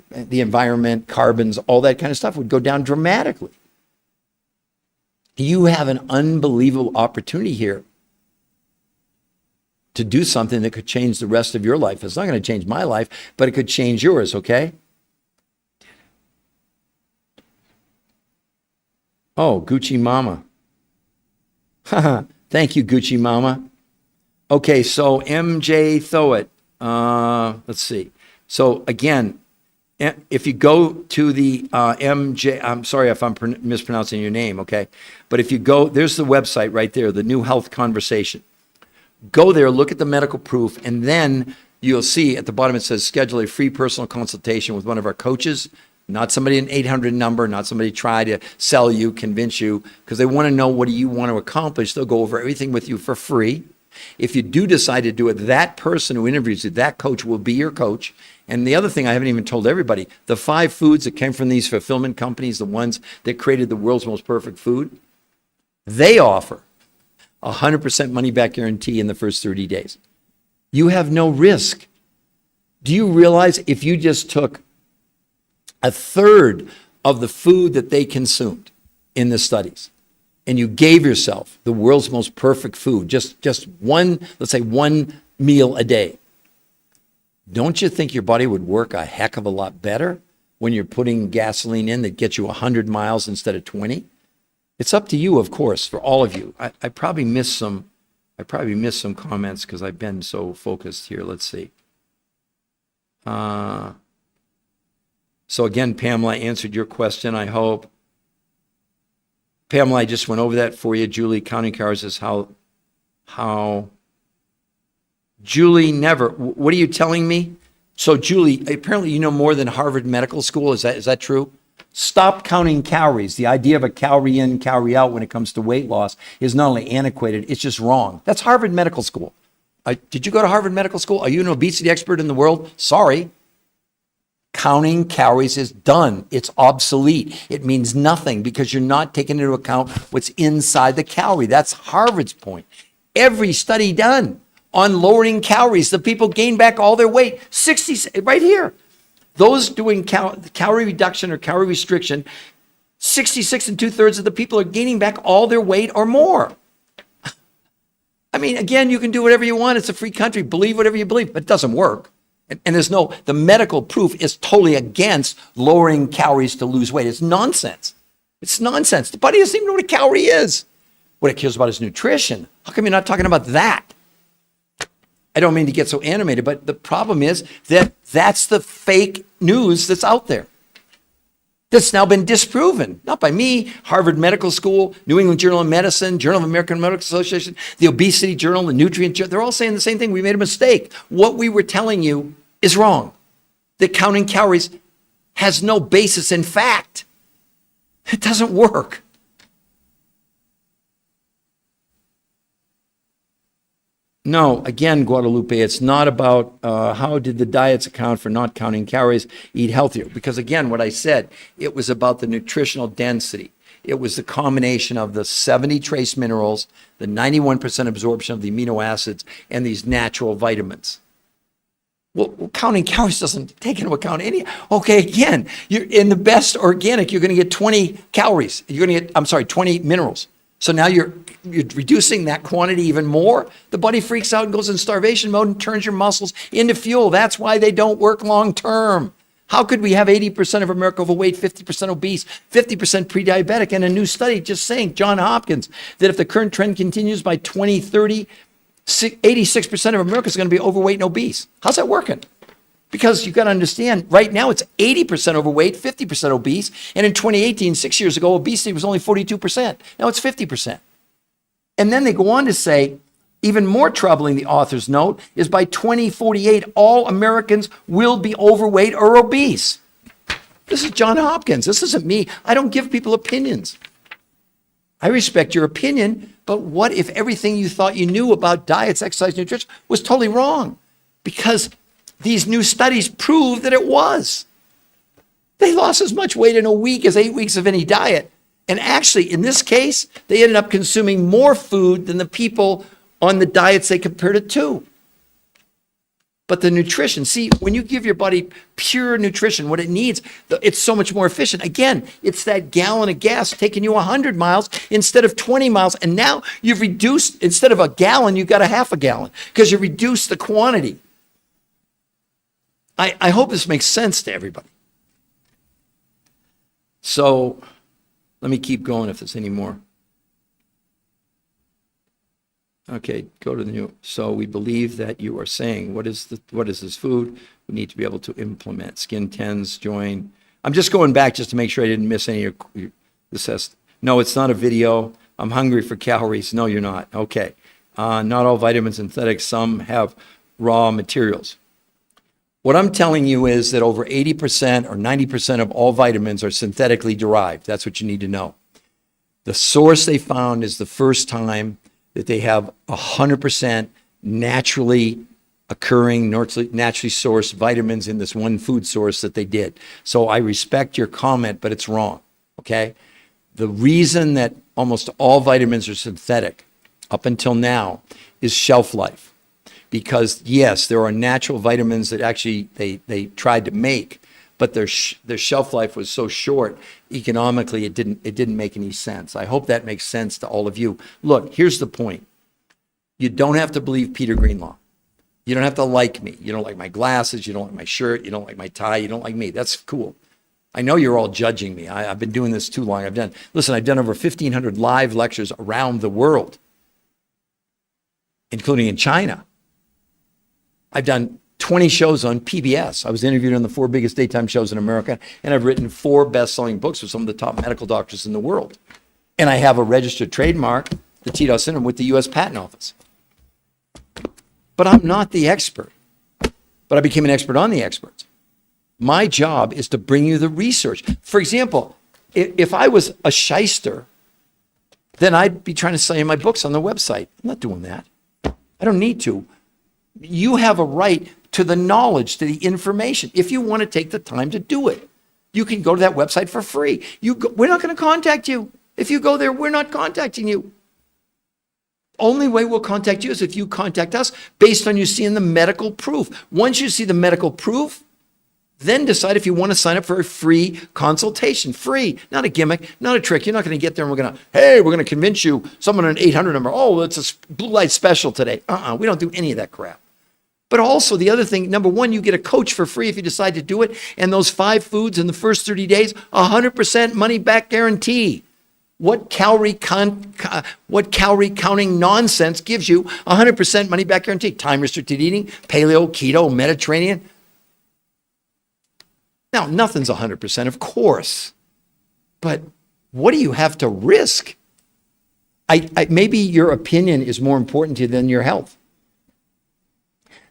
the environment, carbons, all that kind of stuff would go down dramatically. You have an unbelievable opportunity here to do something that could change the rest of your life. It's not going to change my life, but it could change yours, okay? Oh, Gucci Mama. Thank you, Gucci Mama. Okay, so MJ Thowett. Let's see. So again, if you go to the MJ, I'm sorry if I'm mispronouncing your name, okay? But if you go, there's the website right there, the New Health Conversation. Go there, look at the medical proof, and then you'll see at the bottom it says schedule a free personal consultation with one of our coaches. Not somebody an 800 number, not somebody try to sell you, convince you, because they want to know what do you want to accomplish. They'll go over everything with you for free. If you do decide to do it, that person who interviews you, that coach will be your coach. And the other thing I haven't even told everybody, the 5 foods that came from these fulfillment companies, the ones that created the world's most perfect food, they offer 100% money back guarantee in the first 30 days. You have no risk. Do you realize if you just took 1/3 of the food that they consumed in the studies, and you gave yourself the world's most perfect food, just one, let's say 1 meal a day, don't you think your body would work a heck of a lot better when you're putting gasoline in that gets you 100 miles instead of 20? It's up to you, of course, for all of you. I probably missed some comments because I've been so focused here. Let's see. So again, Pamela, I answered your question, I hope. Pamela, I just went over that for you. Julie, counting calories is how. Julie, never. What are you telling me? So Julie, apparently you know more than Harvard Medical School. Is that true? Stop counting calories. The idea of a calorie in, calorie out when it comes to weight loss is not only antiquated, it's just wrong. That's Harvard Medical School. Did you go to Harvard Medical School? Are you an obesity expert in the world? Sorry. Counting calories is done. It's obsolete. It means nothing because you're not taking into account what's inside the calorie. That's Harvard's point. Every study done on lowering calories, the people gain back all their weight. 60, right here. Those doing calorie reduction or calorie restriction, 66 2/3 of the people are gaining back all their weight or more. I mean, again, you can do whatever you want. It's a free country. Believe whatever you believe, but it doesn't work. And there's no, the medical proof is totally against lowering calories to lose weight. It's nonsense. It's nonsense. The body doesn't even know what a calorie is. What it cares about is nutrition. How come you're not talking about that? I don't mean to get so animated, but the problem is that that's the fake news that's out there. That's now been disproven, not by me, Harvard Medical School, New England Journal of Medicine, Journal of American Medical Association, the Obesity Journal, the Nutrient Journal. They're all saying the same thing. We made a mistake. What we were telling you is wrong. That counting calories has no basis in fact. It doesn't work. No, again, Guadalupe, it's not about how did the diets account for not counting calories, eat healthier. Because again, what I said, it was about the nutritional density. It was the combination of the 70 trace minerals, the 91% absorption of the amino acids, and these natural vitamins. Well, counting calories doesn't take into account any. Okay, again, you're in the best organic, you're going to get 20 calories. You're going to get, 20 minerals. So now you're reducing that quantity even more. The body freaks out and goes in starvation mode and turns your muscles into fuel. That's why they don't work long term. How could we have 80% of America overweight, 50% obese, 50% pre-diabetic, and a new study just saying, Johns Hopkins, that if the current trend continues by 2030, 86% of America is going to be overweight and obese. How's that working? Because you've got to understand, right now it's 80% overweight, 50% obese, and in 2018, 6 years ago, obesity was only 42%. Now it's 50%. And then they go on to say, even more troubling, the authors note, is by 2048, all Americans will be overweight or obese. This is Johns Hopkins. This isn't me. I don't give people opinions. I respect your opinion, but what if everything you thought you knew about diets, exercise, nutrition was totally wrong? Because these new studies prove that it was. They lost as much weight in a week as 8 weeks of any diet. And actually, in this case, they ended up consuming more food than the people on the diets they compared it to. But the nutrition, see, when you give your body pure nutrition, what it needs, it's so much more efficient. Again, it's that gallon of gas taking you 100 miles instead of 20 miles. And now you've reduced, instead of a gallon, you've got a half a gallon because you reduced the quantity. I hope this makes sense to everybody. So let me keep going if there's any more. Okay, go to the new. So we believe that you are saying, what is this food? We need to be able to implement. Skin tends, join. I'm just going back just to make sure I didn't miss any of this. No, it's not a video. I'm hungry for calories. No, you're not. Okay. Not all vitamins synthetic. Some have raw materials. What I'm telling you is that over 80% or 90% of all vitamins are synthetically derived. That's what you need to know. The source they found is the first time that they have 100% naturally occurring, naturally sourced vitamins in this one food source that they did. So I respect your comment, but it's wrong, okay? The reason that almost all vitamins are synthetic up until now is shelf life. Because yes, there are natural vitamins that actually they tried to make, but their shelf life was so short, economically it didn't make any sense. I hope that makes sense to all of you. Look, here's the point. You don't have to believe Peter Greenlaw. You don't have to like me. You don't like my glasses, you don't like my shirt, you don't like my tie, you don't like me. That's cool. I know you're all judging me. I've been doing this too long. I've done over 1,500 live lectures around the world, including in China. I've done 20 shows on PBS. I was interviewed on the 4 biggest daytime shows in America, and I've written 4 best-selling books with some of the top medical doctors in the world. And I have a registered trademark, the TDOS syndrome, with the U.S. Patent Office. But I'm not the expert. But I became an expert on the experts. My job is to bring you the research. For example, if I was a shyster, then I'd be trying to sell you my books on the website. I'm not doing that. I don't need to. You have a right to the knowledge, to the information, if you want to take the time to do it. You can go to that website for free. We're not going to contact you. If you go there, we're not contacting you. Only way we'll contact you is if you contact us based on you seeing the medical proof. Once you see the medical proof, then decide if you want to sign up for a free consultation. Free, not a gimmick, not a trick. You're not going to get there and we're going to convince you, someone on an 800 number, oh, it's a blue light special today. We don't do any of that crap. But also the other thing, number one, you get a coach for free if you decide to do it. And those 5 foods in the first 30 days, 100% money back guarantee. What calorie counting nonsense gives you 100% money back guarantee? Time restricted eating, paleo, keto, Mediterranean. Now, nothing's 100%, of course. But what do you have to risk? Maybe your opinion is more important to you than your health.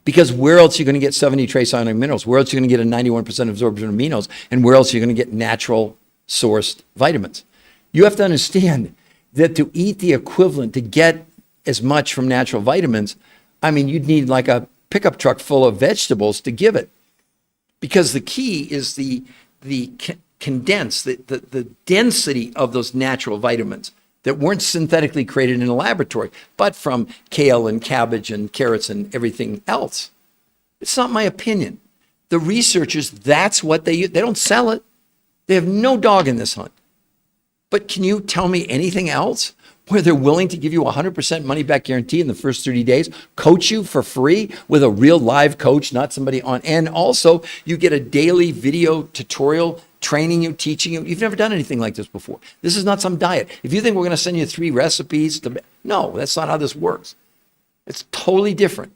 Because where else are you going to get 70 trace ionic minerals? Where else are you going to get a 91% absorption of aminos? And where else are you going to get natural sourced vitamins? You have to understand that to eat the equivalent, to get as much from natural vitamins, I mean, you'd need like a pickup truck full of vegetables to give it. Because the key is the condense, the density of those natural vitamins that weren't synthetically created in a laboratory, but from kale and cabbage and carrots and everything else. It's not my opinion. The researchers, that's what they use. They don't sell it. They have no dog in this hunt. But can you tell me anything else where they're willing to give you 100% money back guarantee in the first 30 days, coach you for free with a real live coach, not somebody on, and also you get a daily video tutorial training you, teaching you. You've never done anything like this before. This is not some diet. If you think we're going to send you 3 recipes, no, that's not how this works. It's totally different.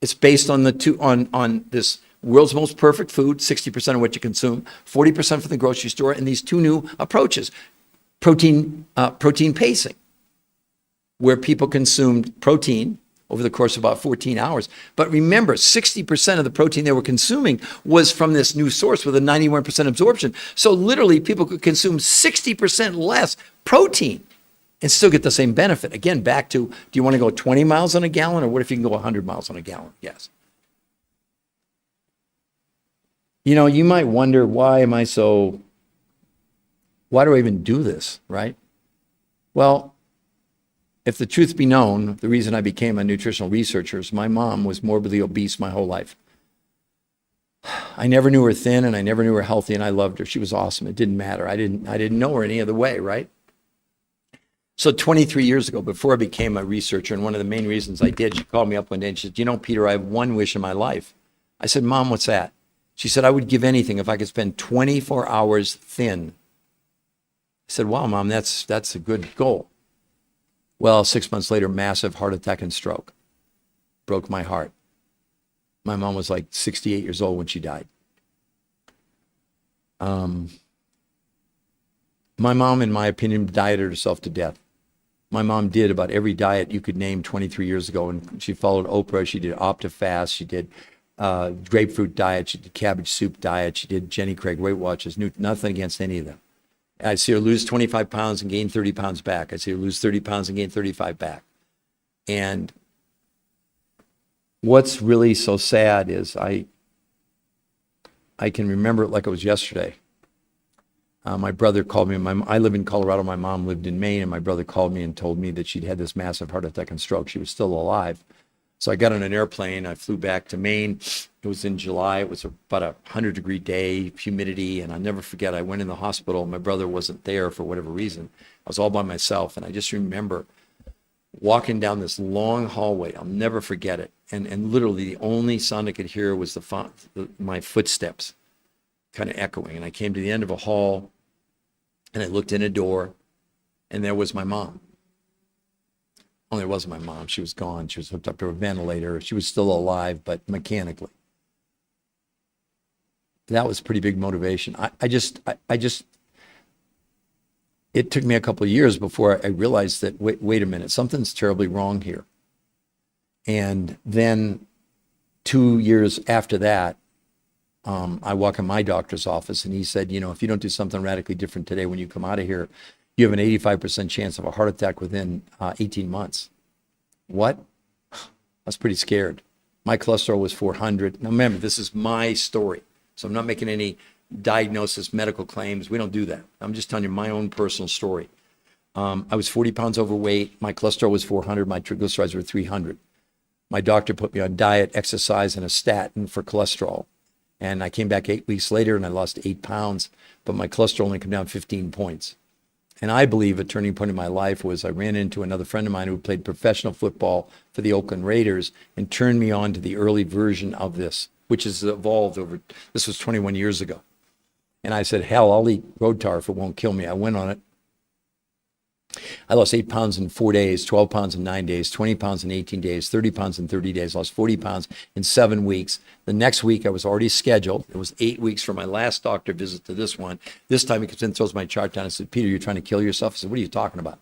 It's based on on this world's most perfect food, 60% of what you consume, 40% from the grocery store, and these 2 new approaches. Protein pacing, where people consumed protein over the course of about 14 hours. But remember, 60% of the protein they were consuming was from this new source with a 91% absorption. So literally people could consume 60% less protein and still get the same benefit. Again, back to, do you want to go 20 miles on a gallon, or what if you can go 100 miles on a gallon? Yes. You know, you might wonder, why do I even do this, right? Well, if the truth be known, the reason I became a nutritional researcher is my mom was morbidly obese my whole life. I never knew her thin, and I never knew her healthy, and I loved her. She was awesome. It didn't matter. I didn't know her any other way, right? So 23 years ago, before I became a researcher, and one of the main reasons I did, she called me up one day and she said, you know, Peter, I have one wish in my life. I said, Mom, what's that? She said, I would give anything if I could spend 24 hours thin. I said, wow, Mom, that's a good goal. Well, 6 months later, massive heart attack and stroke. Broke my heart. My mom was like 68 years old when she died. My mom, in my opinion, dieted herself to death. My mom did about every diet you could name 23 years ago, and she followed Oprah. She did OptiFast. She did grapefruit diet. She did cabbage soup diet. She did Jenny Craig Weight Watchers. Nothing against any of them. I see her lose 25 pounds and gain 30 pounds back. I see her lose 30 pounds and gain 35 back. And what's really so sad is I can remember it like it was yesterday. My brother called me. I live in Colorado. My mom lived in Maine, and my brother called me and told me that she'd had this massive heart attack and stroke. She was still alive. So I got on an airplane. I flew back to Maine. It was in July. It was about a 100-degree day, humidity, and I'll never forget, I went in the hospital. My brother wasn't there for whatever reason. I was all by myself, and I just remember walking down this long hallway. I'll never forget it. And literally the only sound I could hear was my footsteps kind of echoing. And I came to the end of a hall, and I looked in a door, and there was my mom. Only it wasn't my mom. She was gone. She was hooked up to a ventilator. She was still alive, but mechanically. That was pretty big motivation. It took me a couple of years before I realized that, wait a minute, something's terribly wrong here. And then 2 years after that, I walk in my doctor's office, and he said, you know, if you don't do something radically different today, when you come out of here, you have an 85% chance of a heart attack within 18 months. What? I was pretty scared. My cholesterol was 400. Now remember, this is my story. So I'm not making any diagnosis, medical claims. We don't do that. I'm just telling you my own personal story. I was 40 pounds overweight. My cholesterol was 400. My triglycerides were 300. My doctor put me on diet, exercise, and a statin for cholesterol. And I came back 8 weeks later and I lost 8 pounds, but my cholesterol only came down 15 points. And I believe a turning point in my life was I ran into another friend of mine who played professional football for the Oakland Raiders and turned me on to the early version of this, which has evolved over, this was 21 years ago. And I said, hell, I'll eat road tar if it won't kill me. I went on it. I lost 8 pounds in 4 days, 12 pounds in 9 days, 20 pounds in 18 days, 30 pounds in 30 days, lost 40 pounds in 7 weeks. The next week I was already scheduled. It was 8 weeks from my last doctor visit to this one. This time he comes in, throws my chart down and said, Peter, you're trying to kill yourself? I said, what are you talking about?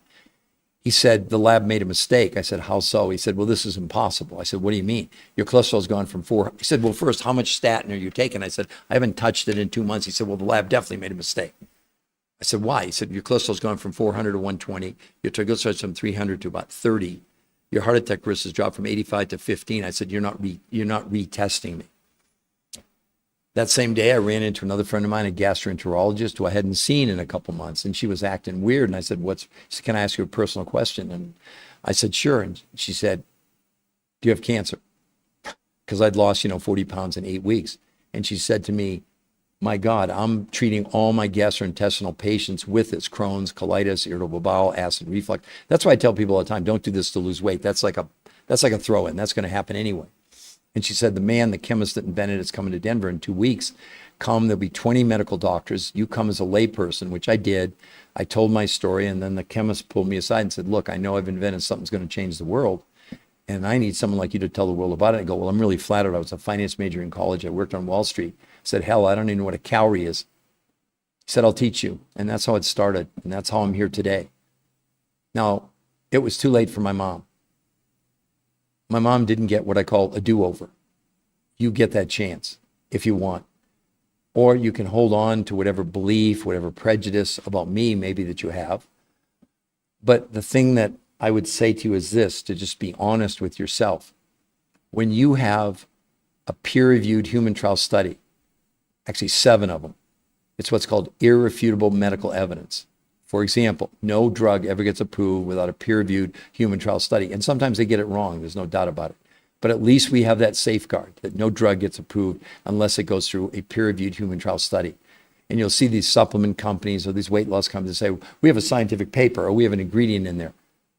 He said, the lab made a mistake. I said, how so? He said, well, this is impossible. I said, what do you mean? Your cholesterol's gone from 4. He said, well, first, how much statin are you taking? I said, I haven't touched it in 2 months. He said, well, the lab definitely made a mistake. I said, why? He said, your cholesterol's gone from 400 to 120. Your triglycerides from 300 to about 30. Your heart attack risk has dropped from 85 to 15. I said, you're not retesting me. That same day, I ran into another friend of mine, a gastroenterologist who I hadn't seen in a couple months, and she was acting weird. And I said, she said, can I ask you a personal question? And I said, sure. And she said, do you have cancer? Because I'd lost, 40 pounds in 8 weeks. And she said to me, my God, I'm treating all my gastrointestinal patients with this Crohn's, colitis, irritable bowel, acid reflux. That's why I tell people all the time, don't do this to lose weight. That's like a throw-in. That's going to happen anyway. And she said, the chemist that invented it's coming to Denver in 2 weeks. There'll be 20 medical doctors. You come as a layperson, which I did. I told my story, and then the chemist pulled me aside and said, look, I know I've invented something that's going to change the world, and I need someone like you to tell the world about it. I go, well, I'm really flattered. I was a finance major in college. I worked on Wall Street. I said, hell, I don't even know what a calorie is. He said, I'll teach you. And that's how it started. And that's how I'm here today. Now, it was too late for my mom. My mom didn't get what I call a do-over. You get that chance if you want. Or you can hold on to whatever belief, whatever prejudice about me maybe that you have. But the thing that I would say to you is this, to just be honest with yourself. When you have a peer-reviewed human trial study, actually 7 of them, it's what's called irrefutable medical evidence. For example, no drug ever gets approved without a peer-reviewed human trial study. And sometimes they get it wrong, there's no doubt about it. But at least we have that safeguard that no drug gets approved unless it goes through a peer-reviewed human trial study. And you'll see these supplement companies or these weight loss companies say, we have a scientific paper or we have an ingredient in there.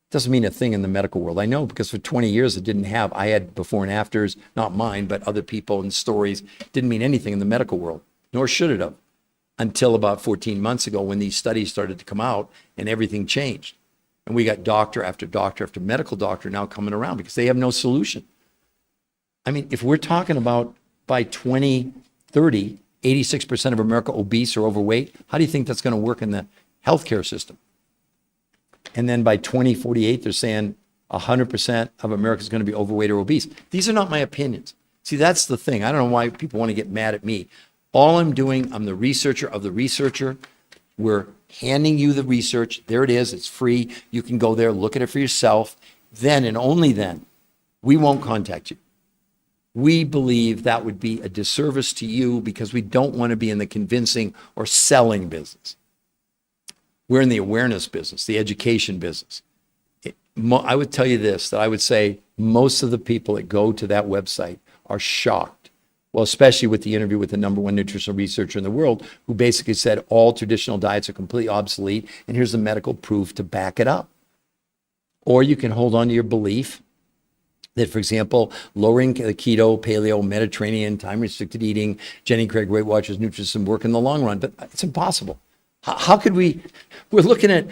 It doesn't mean a thing in the medical world. I know, because for 20 years it didn't have. I had before and afters, not mine, but other people and stories. Didn't mean anything in the medical world, nor should it have, until about 14 months ago when these studies started to come out and everything changed. And we got doctor after doctor after medical doctor now coming around because they have no solution. I mean, if we're talking about by 2030, 86% of America obese or overweight, how do you think that's going to work in the healthcare system? And then by 2048, they're saying 100% of America is going to be overweight or obese. These are not my opinions. See, that's the thing. I don't know why people want to get mad at me. All I'm doing, I'm the researcher of the researcher. We're handing you the research. There it is. It's free. You can go there, look at it for yourself. Then and only then, we won't contact you. We believe that would be a disservice to you because we don't want to be in the convincing or selling business. We're in the awareness business, the education business. I would tell you this, that I would say most of the people that go to that website are shocked. Well, especially with the interview with the #1 nutritional researcher in the world, who basically said all traditional diets are completely obsolete, and here's the medical proof to back it up. Or you can hold on to your belief that, for example, lowering the keto, paleo, Mediterranean, time-restricted eating, Jenny Craig, Weight Watchers, nutrition work in the long run, but it's impossible. How could we're looking at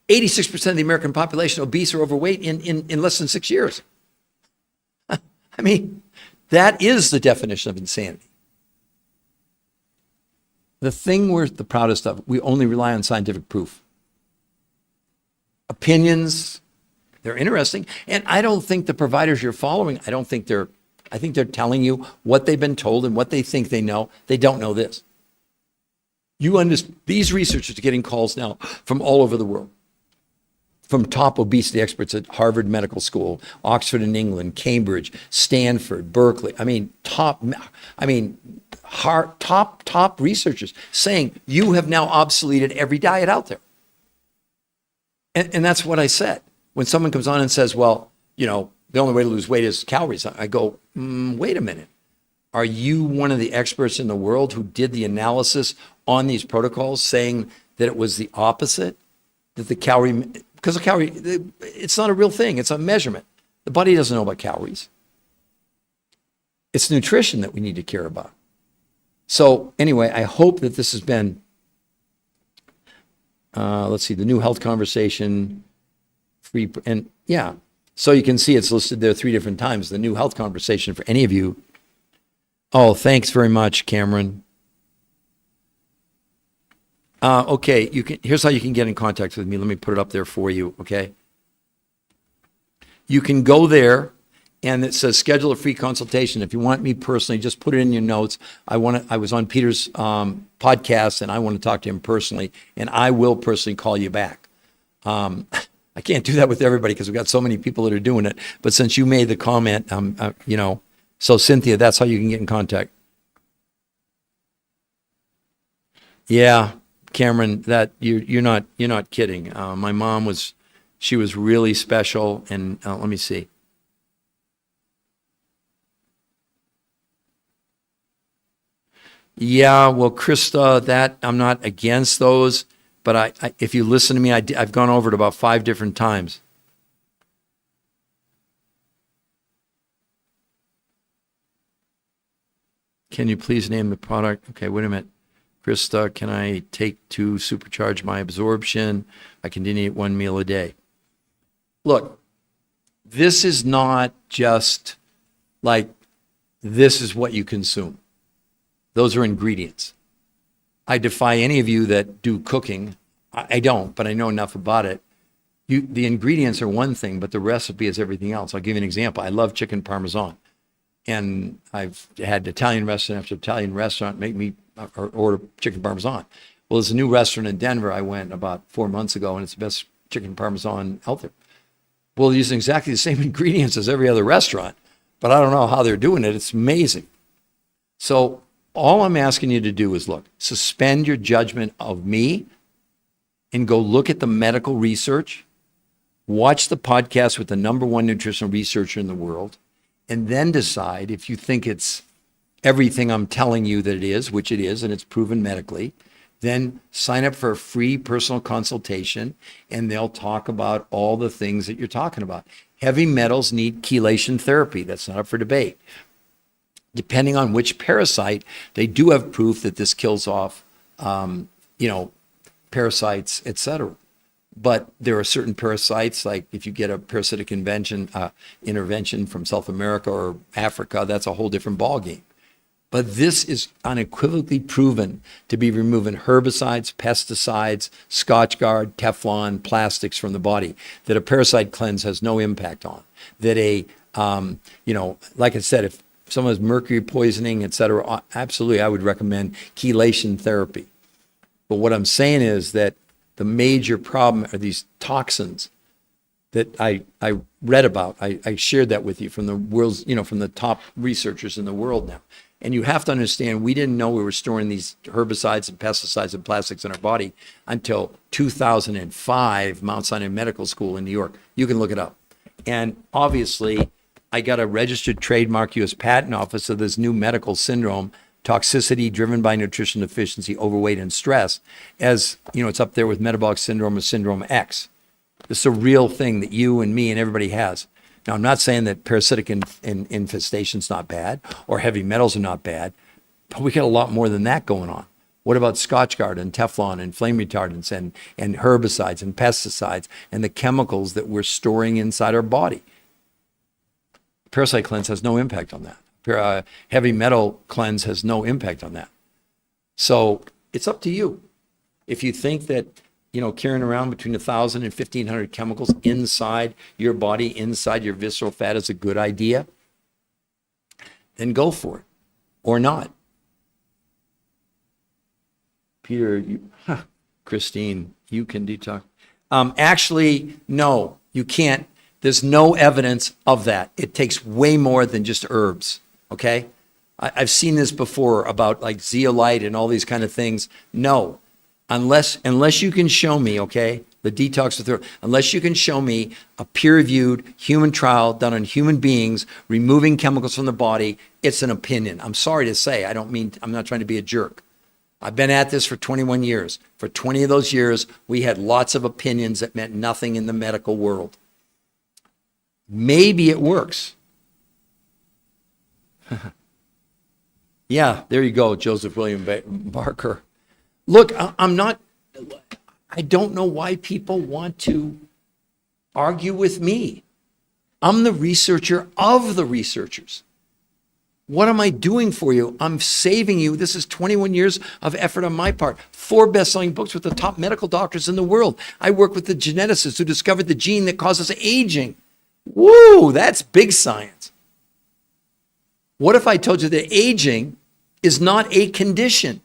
86% of the American population obese or overweight in less than 6 years. I mean, that is the definition of insanity. The thing we're the proudest of, we only rely on scientific proof. Opinions, they're interesting. And I don't think the providers you're following, I think they're telling you what they've been told and what they think they know. They don't know this. These researchers are getting calls now from all over the world, from top obesity experts at Harvard Medical School, Oxford in England, Cambridge, Stanford, Berkeley. Top researchers saying you have now obsoleted every diet out there. And that's what I said. When someone comes on and says, well, the only way to lose weight is calories, I go, wait a minute. Are you one of the experts in the world who did the analysis on these protocols saying that it was the opposite? that the calorie, because the calorie, it's not a real thing. It's a measurement. The body doesn't know about calories. It's nutrition that we need to care about. So anyway, I hope that this has been, let's see, the new health conversation, free, and yeah. So you can see it's listed there 3 different times, the new health conversation for any of you. Oh, thanks very much, Cameron. Okay, here's how you can get in contact with me. Let me put it up there for you, okay? You can go there, and it says schedule a free consultation. If you want me personally, just put it in your notes. I was on Peter's podcast, and I want to talk to him personally, and I will personally call you back. I can't do that with everybody because we've got so many people that are doing it. But since you made the comment, so Cynthia, that's how you can get in contact. Yeah, Cameron, that you're not kidding. My mom she was really special, and let me see. Yeah, well, Krista, that I'm not against those, but I if you listen to me, I've gone over it about 5 different times. Can you please name the product? Okay, wait a minute. Krista, can I take to supercharge my absorption? I continue to eat 1 meal a day. Look, this is not just like this is what you consume. Those are ingredients. I defy any of you that do cooking. I don't, but I know enough about it. The ingredients are one thing, but the recipe is everything else. I'll give you an example. I love chicken parmesan. And I've had Italian restaurant after Italian restaurant make me order chicken parmesan. Well, there's a new restaurant in Denver I went about 4 months ago, and it's the best chicken parmesan out there. Well, they're using exactly the same ingredients as every other restaurant, but I don't know how they're doing it. It's amazing. So all I'm asking you to do is suspend your judgment of me and go look at the medical research, watch the podcast with the #1 nutritional researcher in the world, and then decide if you think it's everything I'm telling you that it is, which it is, and it's proven medically. Then sign up for a free personal consultation, and they'll talk about all the things that you're talking about. Heavy metals need chelation therapy. That's not up for debate. Depending on which parasite, they do have proof that this kills off, parasites, etc. But there are certain parasites, like if you get a parasitic intervention from South America or Africa, that's a whole different ballgame. But this is unequivocally proven to be removing herbicides, pesticides, Scotchgard, Teflon, plastics from the body that a parasite cleanse has no impact on. That like I said, if someone has mercury poisoning, etc., absolutely, I would recommend chelation therapy. But what I'm saying is that the major problem are these toxins that I read about. I shared that with you from the world's, from the top researchers in the world now. And you have to understand, we didn't know we were storing these herbicides and pesticides and plastics in our body until 2005, Mount Sinai Medical School in New York. You can look it up. And obviously, I got a registered trademark U.S. Patent Office of this new medical syndrome, toxicity driven by nutrition deficiency, overweight, and stress. As it's up there with metabolic syndrome or syndrome X. This is a real thing that you and me and everybody has. Now, I'm not saying that parasitic infestation is not bad or heavy metals are not bad, but we got a lot more than that going on. What about Scotchgard and Teflon and flame retardants and herbicides and pesticides and the chemicals that we're storing inside our body? Parasite cleanse has no impact on that. Heavy metal cleanse has no impact on that. So it's up to you. If you think that carrying around between 1,000 and 1,500 chemicals inside your body, inside your visceral fat is a good idea, then go for it, or not. Peter, Christine, you can detox. Actually, no, you can't. There's no evidence of that. It takes way more than just herbs, okay? I've seen this before about like zeolite and all these kind of things. No. Unless you can show me, okay, the detox with unless you can show me a peer-reviewed human trial done on human beings, removing chemicals from the body, it's an opinion. I'm sorry to say, I'm not trying to be a jerk. I've been at this for 21 years. For 20 of those years, we had lots of opinions that meant nothing in the medical world. Maybe it works. Yeah, there you go, Joseph William Barker. Look, I don't know why people want to argue with me. I'm the researcher of the researchers. What am I doing for you? I'm saving you. This is 21 years of effort on my part. 4 best-selling books with the top medical doctors in the world. I work with the geneticists who discovered the gene that causes aging. Woo, that's big science. What if I told you that aging is not a condition?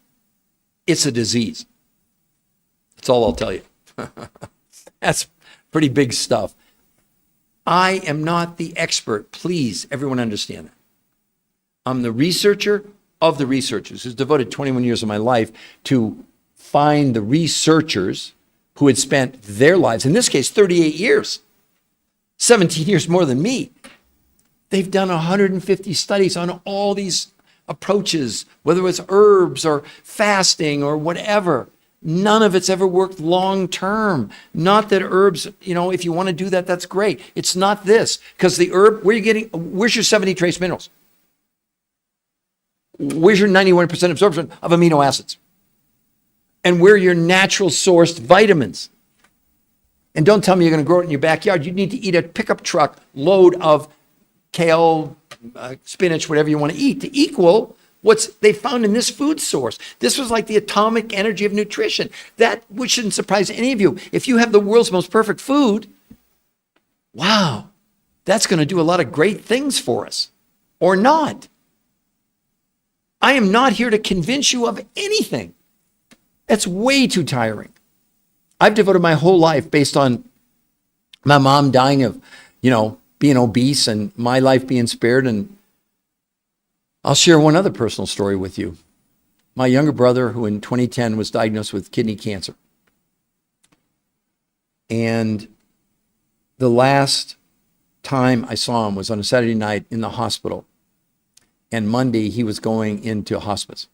It's a disease. That's all I'll tell you. That's pretty big stuff. I am not the expert. Please, everyone understand that. I'm the researcher of the researchers who's devoted 21 years of my life to find the researchers who had spent their lives, in this case, 38 years, 17 years more than me. They've done 150 studies on all these approaches, whether it's herbs or fasting or whatever. None of it's ever worked long term. Not that herbs, if you want to do that, that's great. It's not this, because the herb, where's your 70 trace minerals? Where's your 91% absorption of amino acids? And where are your natural sourced vitamins? And don't tell me you're going to grow it in your backyard. You need to eat a pickup truck load of kale, spinach, whatever you want to eat to equal what they found in this food source. This was like the atomic energy of nutrition. That shouldn't surprise any of you. If you have the world's most perfect food, wow, that's going to do a lot of great things for us. Or not. I am not here to convince you of anything. That's way too tiring. I've devoted my whole life based on my mom dying of, being obese and my life being spared. And I'll share one other personal story with you. My younger brother, who in 2010 was diagnosed with kidney cancer. And the last time I saw him was on a Saturday night in the hospital. And Monday, he was going into hospice.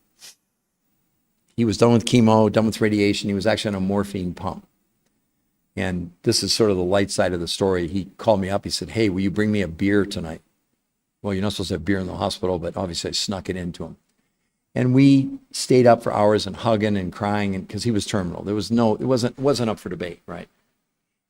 He was done with chemo, done with radiation. He was actually on a morphine pump. And this is sort of the light side of the story. He called me up. He said, "Hey, will you bring me a beer tonight?" Well, you're not supposed to have beer in the hospital, but obviously I snuck it into him. And we stayed up for hours and hugging and crying, and because he was terminal. It wasn't up for debate, right?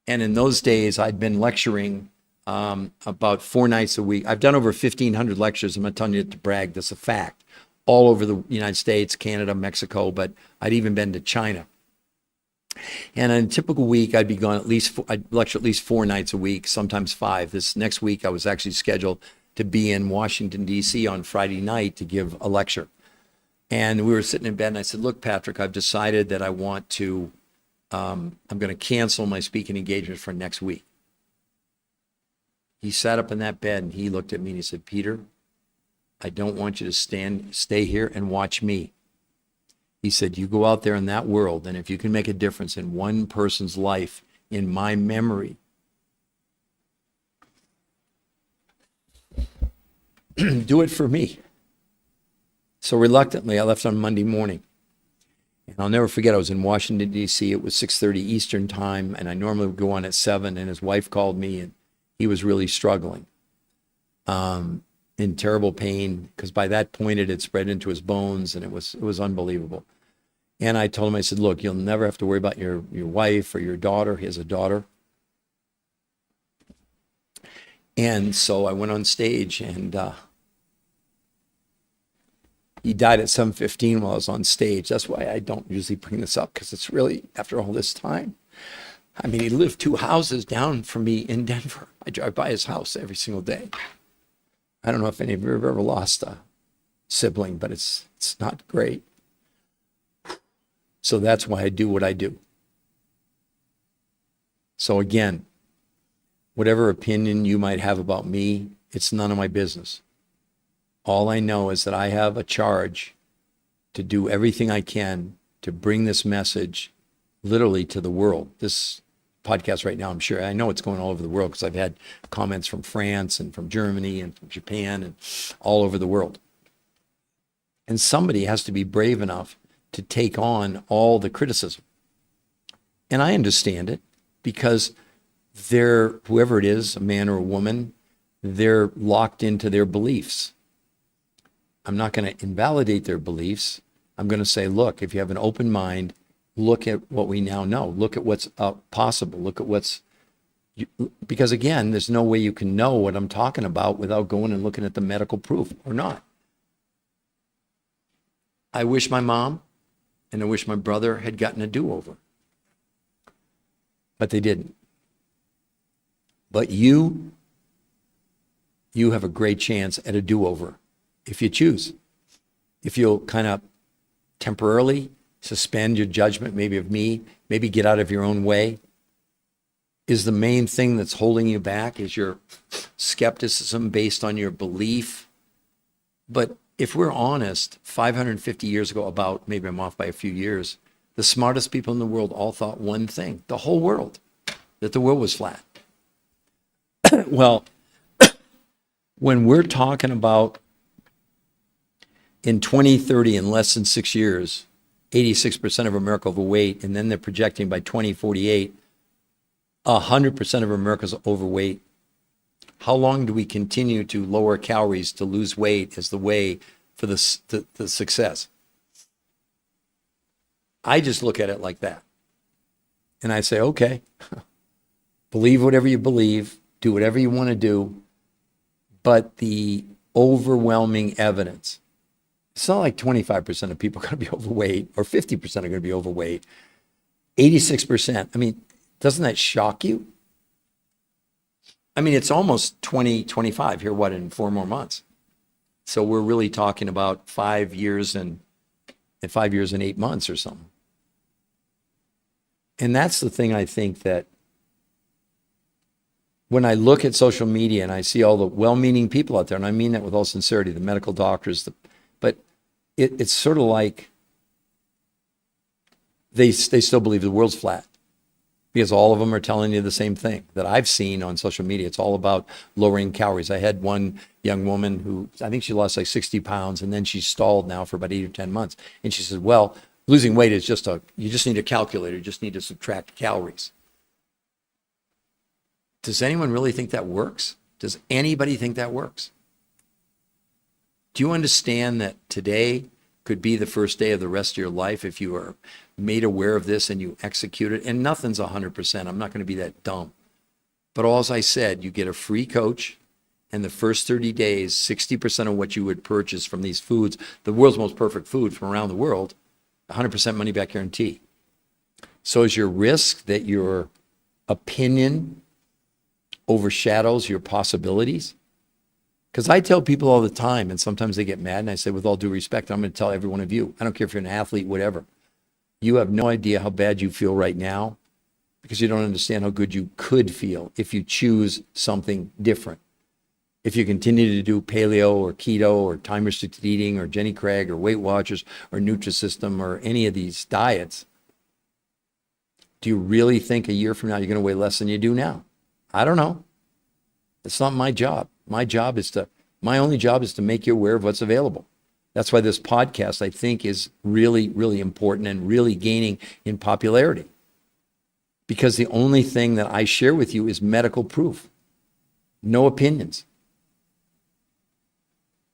And in those days, I'd been lecturing about 4 nights a week. I've done over 1,500 lectures. I'm not telling you to brag. That's a fact. All over the United States, Canada, Mexico, but I'd even been to China. And in a typical week, I'd be gone I'd lecture at least 4 nights a week, sometimes 5. This next week, I was actually scheduled to be in Washington, D.C. on Friday night to give a lecture. And we were sitting in bed, and I said, "Look, Patrick, I've decided that I want to, I'm going to cancel my speaking engagement for next week." He sat up in that bed, and he looked at me, and he said, "Peter, I don't want you to stay here and watch me." He said, "You go out there in that world, and if you can make a difference in one person's life in my memory, do it for me." So reluctantly, I left on Monday morning. And I'll never forget, I was in Washington, D.C. It was 6:30 Eastern time, and I normally would go on at 7, and his wife called me, and he was really struggling, in terrible pain, because by that point it had spread into his bones, and it was unbelievable. And I told him, I said, "Look, you'll never have to worry about your wife or your daughter." He has a daughter. And so I went on stage, and he died at 7:15 while I was on stage. That's why I don't usually bring this up, because it's really, after all this time. I mean, he lived 2 houses down from me in Denver. I drive by his house every single day. I don't know if any of you have ever lost a sibling, but it's not great. So that's why I do what I do. So again, whatever opinion you might have about me, it's none of my business. All I know is that I have a charge to do everything I can to bring this message literally to the world. This podcast right now, I'm sure, I know it's going all over the world, because I've had comments from France and from Germany and from Japan and all over the world. And somebody has to be brave enough to take on all the criticism. And I understand it because whoever it is, a man or a woman, they're locked into their beliefs. I'm not going to invalidate their beliefs. I'm going to say, look, if you have an open mind, look at what we now know. Look at what's possible. Look at because again, there's no way you can know what I'm talking about without going and looking at the medical proof or not. I wish my mom and I wish my brother had gotten a do-over, but they didn't. But you have a great chance at a do-over if you choose. If you'll kind of temporarily suspend your judgment, maybe of me, maybe get out of your own way. Is the main thing that's holding you back is your skepticism based on your belief. But if we're honest, 550 years ago, maybe I'm off by a few years, the smartest people in the world all thought one thing, the whole world, that the world was flat. Well, when we're talking about in 2030, in less than 6 years, 86% of America overweight, and then they're projecting by 2048, 100% of America's overweight. How long do we continue to lower calories to lose weight as the way for the success? I just look at it like that. And I say, okay, believe whatever you believe, do whatever you want to do, but the overwhelming evidence, it's not like 25% of people are going to be overweight or 50% are going to be overweight. 86%, I mean, doesn't that shock you? I mean, it's almost 2025 here, in 4 more months. So we're really talking about 5 years and 5 years and 8 months or something. And that's the thing I think that when I look at social media and I see all the well-meaning people out there, and I mean that with all sincerity, the medical doctors, but it's sort of like they still believe the world's flat because all of them are telling you the same thing that I've seen on social media. It's all about lowering calories. I had one young woman who, I think she lost like 60 pounds and then she stalled now for about 8 or 10 months. And she said, well, losing weight is you just need a calculator. You just need to subtract calories. Does anyone really think that works? Does anybody think that works? Do you understand that today could be the first day of the rest of your life if you are made aware of this and you execute it? And nothing's 100%. I'm not going to be that dumb. But as I said, you get a free coach, and the first 30 days, 60% of what you would purchase from these foods, the world's most perfect food from around the world, 100% money back guarantee. So is your risk that your opinion overshadows your possibilities? Because I tell people all the time, and sometimes they get mad, and I say, with all due respect, I'm going to tell every one of you, I don't care if you're an athlete, whatever. You have no idea how bad you feel right now because you don't understand how good you could feel if you choose something different. If you continue to do paleo or keto or time-restricted eating or Jenny Craig or Weight Watchers or Nutrisystem or any of these diets, do you really think a year from now you're going to weigh less than you do now? I don't know. It's not my job. My only job is to make you aware of what's available. That's why this podcast, I think, is really, really important and really gaining in popularity. Because the only thing that I share with you is medical proof. No opinions.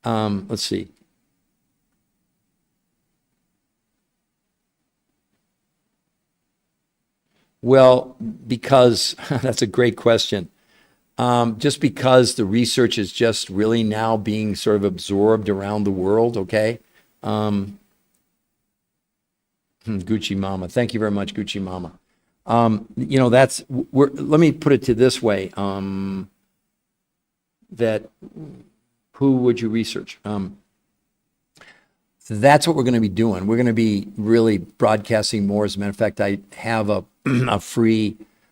Let's see. Well, because that's a great question. Just because the research is just really now being sort of absorbed around the world, okay? Gucci Mama. Thank you very much, Gucci Mama. Let me put it to this way, that who would you research? That's what we're going to be doing. We're going to be really broadcasting more. As a matter of fact, I have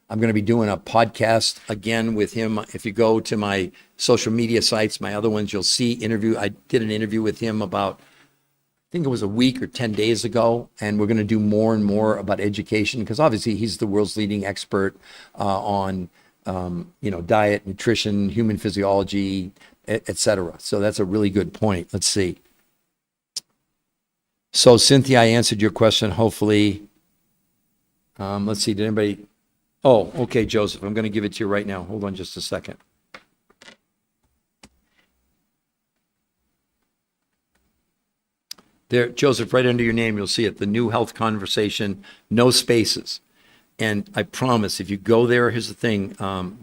I'm going to be doing a podcast again with him. If you go to my social media sites, my other ones, you'll see I did an interview with him about, I think it was a week or 10 days ago. And we're going to do more and more about education because obviously he's the world's leading expert on, diet, nutrition, human physiology, et cetera. So that's a really good point. Let's see. So Cynthia, I answered your question, hopefully. Let's see, did anybody? Oh, okay, Joseph, I'm going to give it to you right now. Hold on just a second. There, Joseph, right under your name, you'll see it, the New Health Conversation, no spaces. And I promise, if you go there, here's the thing,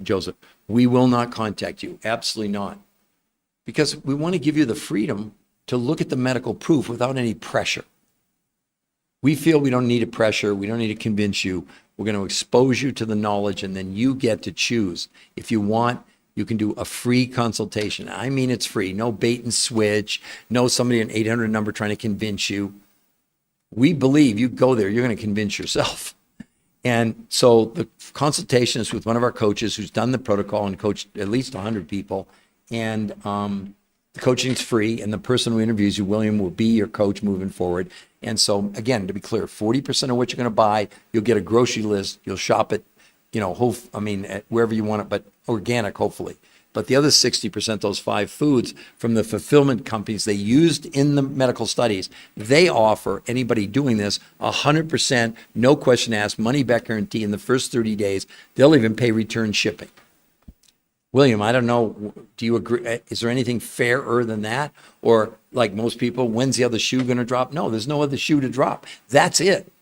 Joseph, we will not contact you. Absolutely not. Because we want to give you the freedom to look at the medical proof without any pressure. We feel we don't need a pressure. We don't need to convince you. We're going to expose you to the knowledge, and then you get to choose. If you want, you can do a free consultation. I mean, it's free. No bait and switch. No somebody an 800 number trying to convince you. We believe you go there, you're going to convince yourself. And so the consultation is with one of our coaches who's done the protocol and coached at least 100 people. And the coaching's free, and the person who interviews you, William, will be your coach moving forward. And so, again, to be clear, 40% of what you're going to buy, you'll get a grocery list. You'll shop it, at wherever you want it, but organic, hopefully. But the other 60%, those 5 foods from the fulfillment companies they used in the medical studies, they offer anybody doing this 100%, no question asked, money back guarantee in the first 30 days. They'll even pay return shipping. William, I don't know, do you agree? Is there anything fairer than that? Or like most people, when's the other shoe going to drop? No, there's no other shoe to drop. That's it.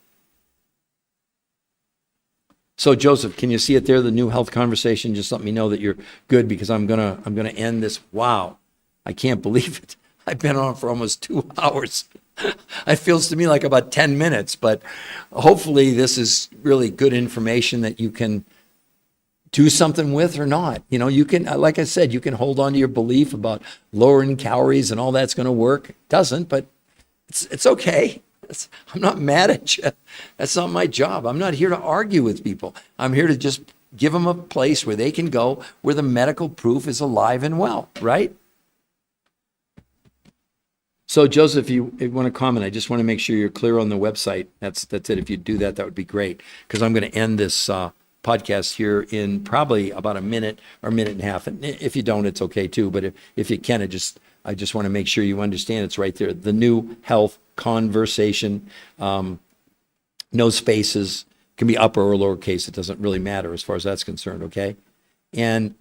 So Joseph, can you see it there, the New Health Conversation? Just let me know that you're good, because I'm gonna end this. Wow, I can't believe it. I've been on for almost 2 hours. It feels to me like about 10 minutes, but hopefully this is really good information that you can do something with or not. You can, like I said, you can hold on to your belief about lowering calories and all that's going to work. It doesn't, but it's okay. I'm not mad at you. That's not my job. I'm not here to argue with people. I'm here to just give them a place where they can go, where the medical proof is alive and well, right? So Joseph, if you want to comment, I just want to make sure you're clear on the website. That's it. If you do that, that would be great, because I'm going to end this podcast here in probably about a minute or minute and a half. And if you don't, it's okay too. But if you can, I just want to make sure you understand it's right there. The New Health Conversation, no spaces, can be upper or lowercase. It doesn't really matter as far as that's concerned. Okay. And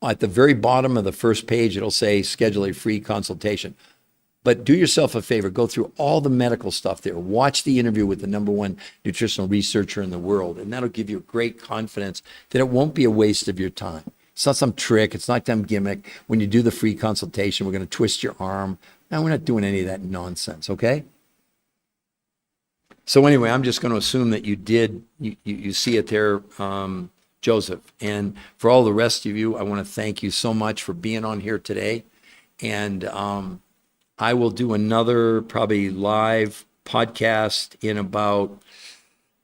at the very bottom of the first page, it'll say schedule a free consultation. But do yourself a favor, go through all the medical stuff there. Watch the interview with the #1 nutritional researcher in the world, and that'll give you great confidence that it won't be a waste of your time. It's not some trick. It's not some gimmick. When you do the free consultation, we're going to twist your arm. No, we're not doing any of that nonsense, okay? So anyway, I'm just going to assume that you see it there, Joseph. And for all the rest of you, I want to thank you so much for being on here today. And I will do another probably live podcast in about,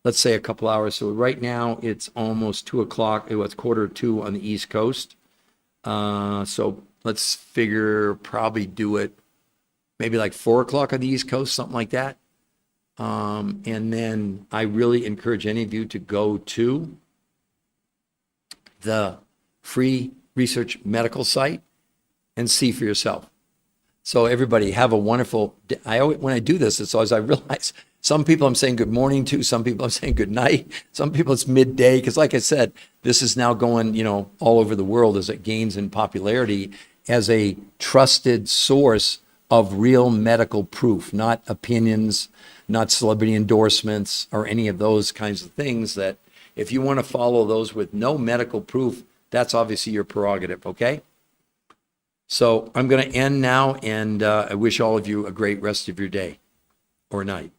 let's say, a couple hours. So right now it's almost 2:00. It was 1:45 on the East Coast. So let's figure probably do it maybe like 4:00 on the East Coast, something like that. And then I really encourage any of you to go to the free research medical site and see for yourself. So everybody have a wonderful day. When I do this, it's always, I realize some people I'm saying good morning to, some people I'm saying good night, some people it's midday, because like I said, this is now going, all over the world as it gains in popularity as a trusted source of real medical proof, not opinions, not celebrity endorsements, or any of those kinds of things that if you want to follow those with no medical proof, that's obviously your prerogative, okay? So I'm going to end now, and I wish all of you a great rest of your day or night.